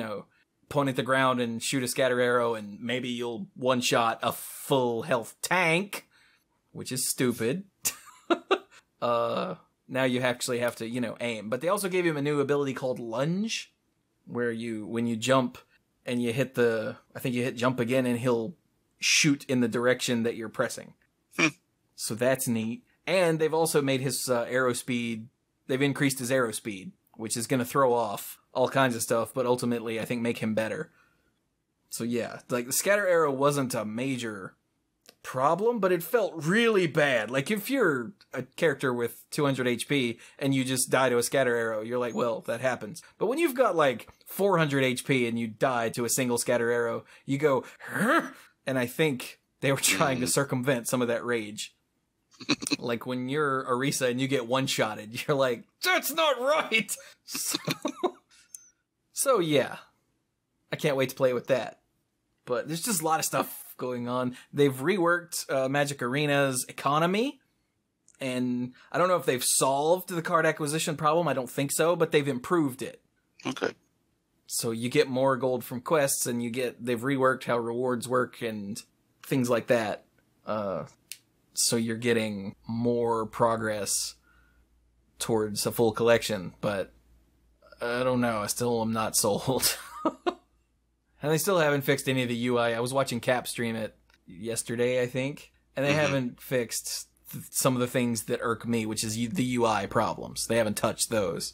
point at the ground and shoot a scatter arrow and maybe you'll one-shot a full health tank, which is stupid. Now you actually have to, aim. But they also gave him a new ability called Lunge, where when you jump and you hit I think you hit jump again and he'll shoot in the direction that you're pressing. So that's neat. And they've also made his arrow speed, they've increased his arrow speed, which is going to throw off all kinds of stuff, but ultimately I think make him better. So yeah, like the scatter arrow wasn't a major problem, but it felt really bad. Like if you're a character with 200 HP and you just die to a scatter arrow, you're like, well, that happens. But when you've got like 400 HP and you die to a single scatter arrow, you go, huh? And I think they were trying to circumvent some of that rage. Like when you're Orisa and you get one-shotted, you're like, that's not right! So yeah, I can't wait to play with that. But there's just a lot of stuff going on. They've reworked Magic Arena's economy, and I don't know if they've solved the card acquisition problem. I don't think so, but they've improved it. Okay. So you get more gold from quests, and they've reworked how rewards work and things like that. So you're getting more progress towards a full collection, but I don't know. I still am not sold. And they still haven't fixed any of the UI. I was watching Cap stream it yesterday, I think, and they haven't fixed some of the things that irk me, which is the UI problems. They haven't touched those.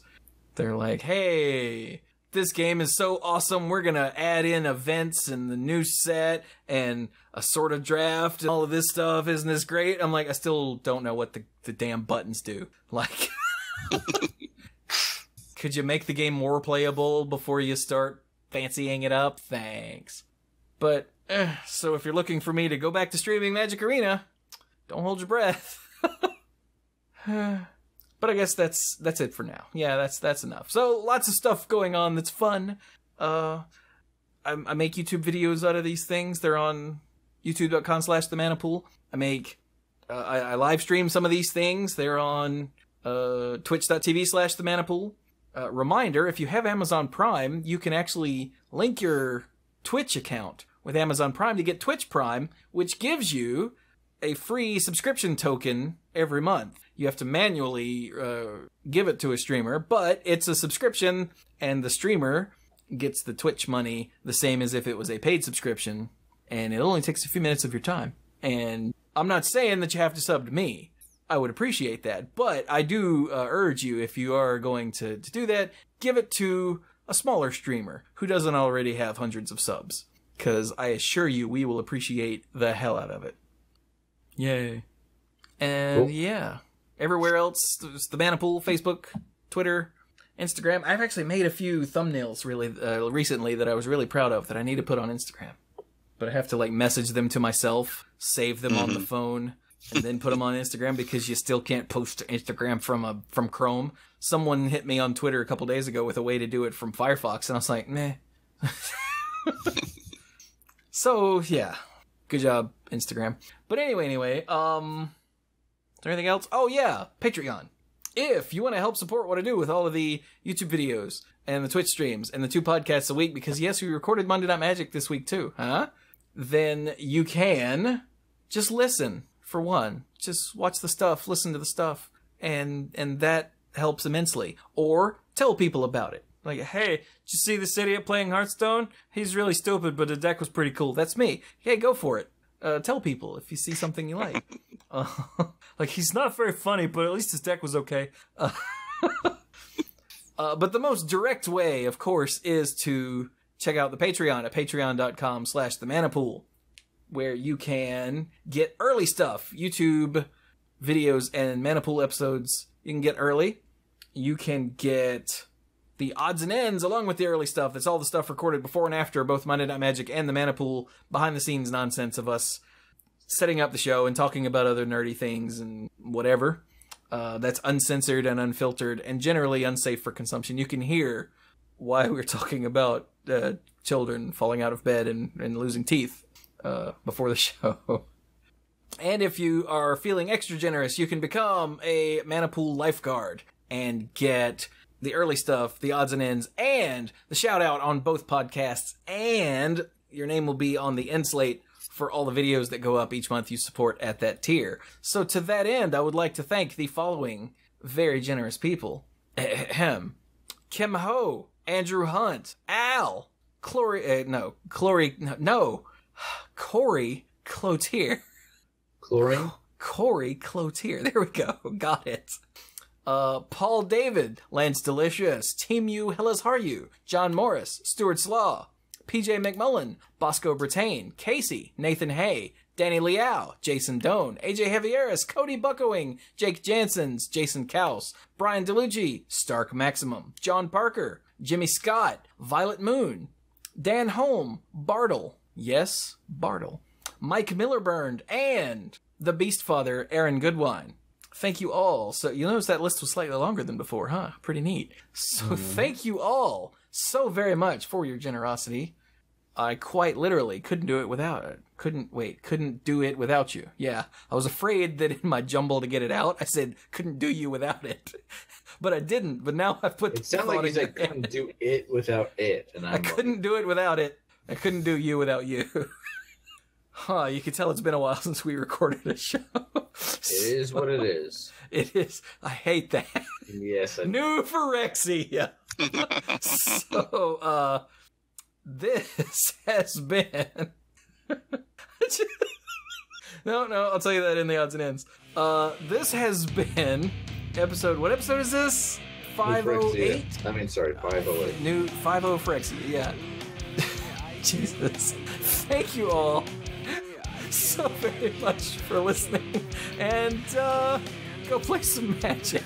They're like, hey, this game is so awesome. We're going to add in events and the new set and a sort of draft and all of this stuff. Isn't this great? I'm like, I still don't know what the damn buttons do. Like, could you make the game more playable before you start fancying it up? Thanks. But, so if you're looking for me to go back to streaming Magic Arena, don't hold your breath. But I guess that's it for now. Yeah, that's enough. So lots of stuff going on that's fun. I make YouTube videos out of these things. They're on youtube.com/themanapool. I live stream some of these things. They're on twitch.tv/themanapool. Reminder, if you have Amazon Prime, you can actually link your Twitch account with Amazon Prime to get Twitch Prime, which gives you a free subscription token every month. You have to manually give it to a streamer, but it's a subscription, and the streamer gets the Twitch money the same as if it was a paid subscription, and it only takes a few minutes of your time. And I'm not saying that you have to sub to me. I would appreciate that, but I do urge you, if you are going to do that, give it to a smaller streamer who doesn't already have hundreds of subs, because I assure you we will appreciate the hell out of it. Yay. And cool. Yeah. Everywhere else, there's the Manapool, Facebook, Twitter, Instagram. I've actually made a few thumbnails recently that I was really proud of that I need to put on Instagram. But I have to like message them to myself, save them on the phone, and then put them on Instagram because you still can't post to Instagram from Chrome. Someone hit me on Twitter a couple days ago with a way to do it from Firefox, and I was like, meh. So, yeah. Good job, Instagram. But anyway, is there anything else? Oh yeah, Patreon. If you want to help support what I do with all of the YouTube videos and the Twitch streams and the 2 podcasts a week, because yes, we recorded Monday Night Magic this week too, then you can just listen for one. Just watch the stuff, listen to the stuff, and that helps immensely. Or tell people about it. Like, hey, did you see this idiot playing Hearthstone? He's really stupid, but the deck was pretty cool. That's me. Hey, go for it. Tell people if you see something you like. Like, he's not very funny, but at least his deck was okay. But the most direct way, of course, is to check out the Patreon at patreon.com/themanapool, where you can get early stuff, YouTube videos and Manapool episodes. You can get early. You can get the odds and ends along with the early stuff. That's all the stuff recorded before and after both Monday Night Magic and the Manapool behind-the-scenes nonsense of us setting up the show and talking about other nerdy things and whatever. That's uncensored and unfiltered and generally unsafe for consumption. You can hear why we're talking about children falling out of bed and losing teeth before the show. And if you are feeling extra generous, you can become a Manapool lifeguard and get the early stuff, the odds and ends, and the shout out on both podcasts, and your name will be on the end slate for all the videos that go up each month you support at that tier. So to that end, I would like to thank the following very generous people. Kim Ho, Andrew Hunt, Al, Corey Clotier. Corey Clotier. There we go. Got it. Paul David, Lance Delicious, Team U, Hellas Haryu, John Morris, Stuart Slaw, PJ McMullen, Bosco Brittain, Casey, Nathan Hay, Danny Liao, Jason Doan, AJ Javieres, Cody Buckowing, Jake Jansons, Jason Kaus, Brian DeLuigi, Stark Maximum, John Parker, Jimmy Scott, Violet Moon, Dan Holm, Bartle, yes, Bartle, Mike Millerburn, and the Beast Father, Aaron Goodwine. Thank you all. So you notice that list was slightly longer than before, huh? Pretty neat. So thank you all so very much for your generosity. I quite literally couldn't do it without it. Couldn't do it without you. Yeah, I was afraid that in my jumble to get it out, I said, couldn't do you without it. But I didn't, but now I've put... It sounded like you said, couldn't do it without it. And I couldn't do it without it. I couldn't do you without you. Huh, you can tell it's been a while since we recorded a show. It is what it is. It is. I hate that. Yes, I New Phyrexia. So, this has been... No, I'll tell you that in the odds and ends. This has been episode... What episode is this? 508. I mean, sorry, 508. New 50 Frexia, yeah. Jesus. Thank you all so very much for listening. And go play some Magic.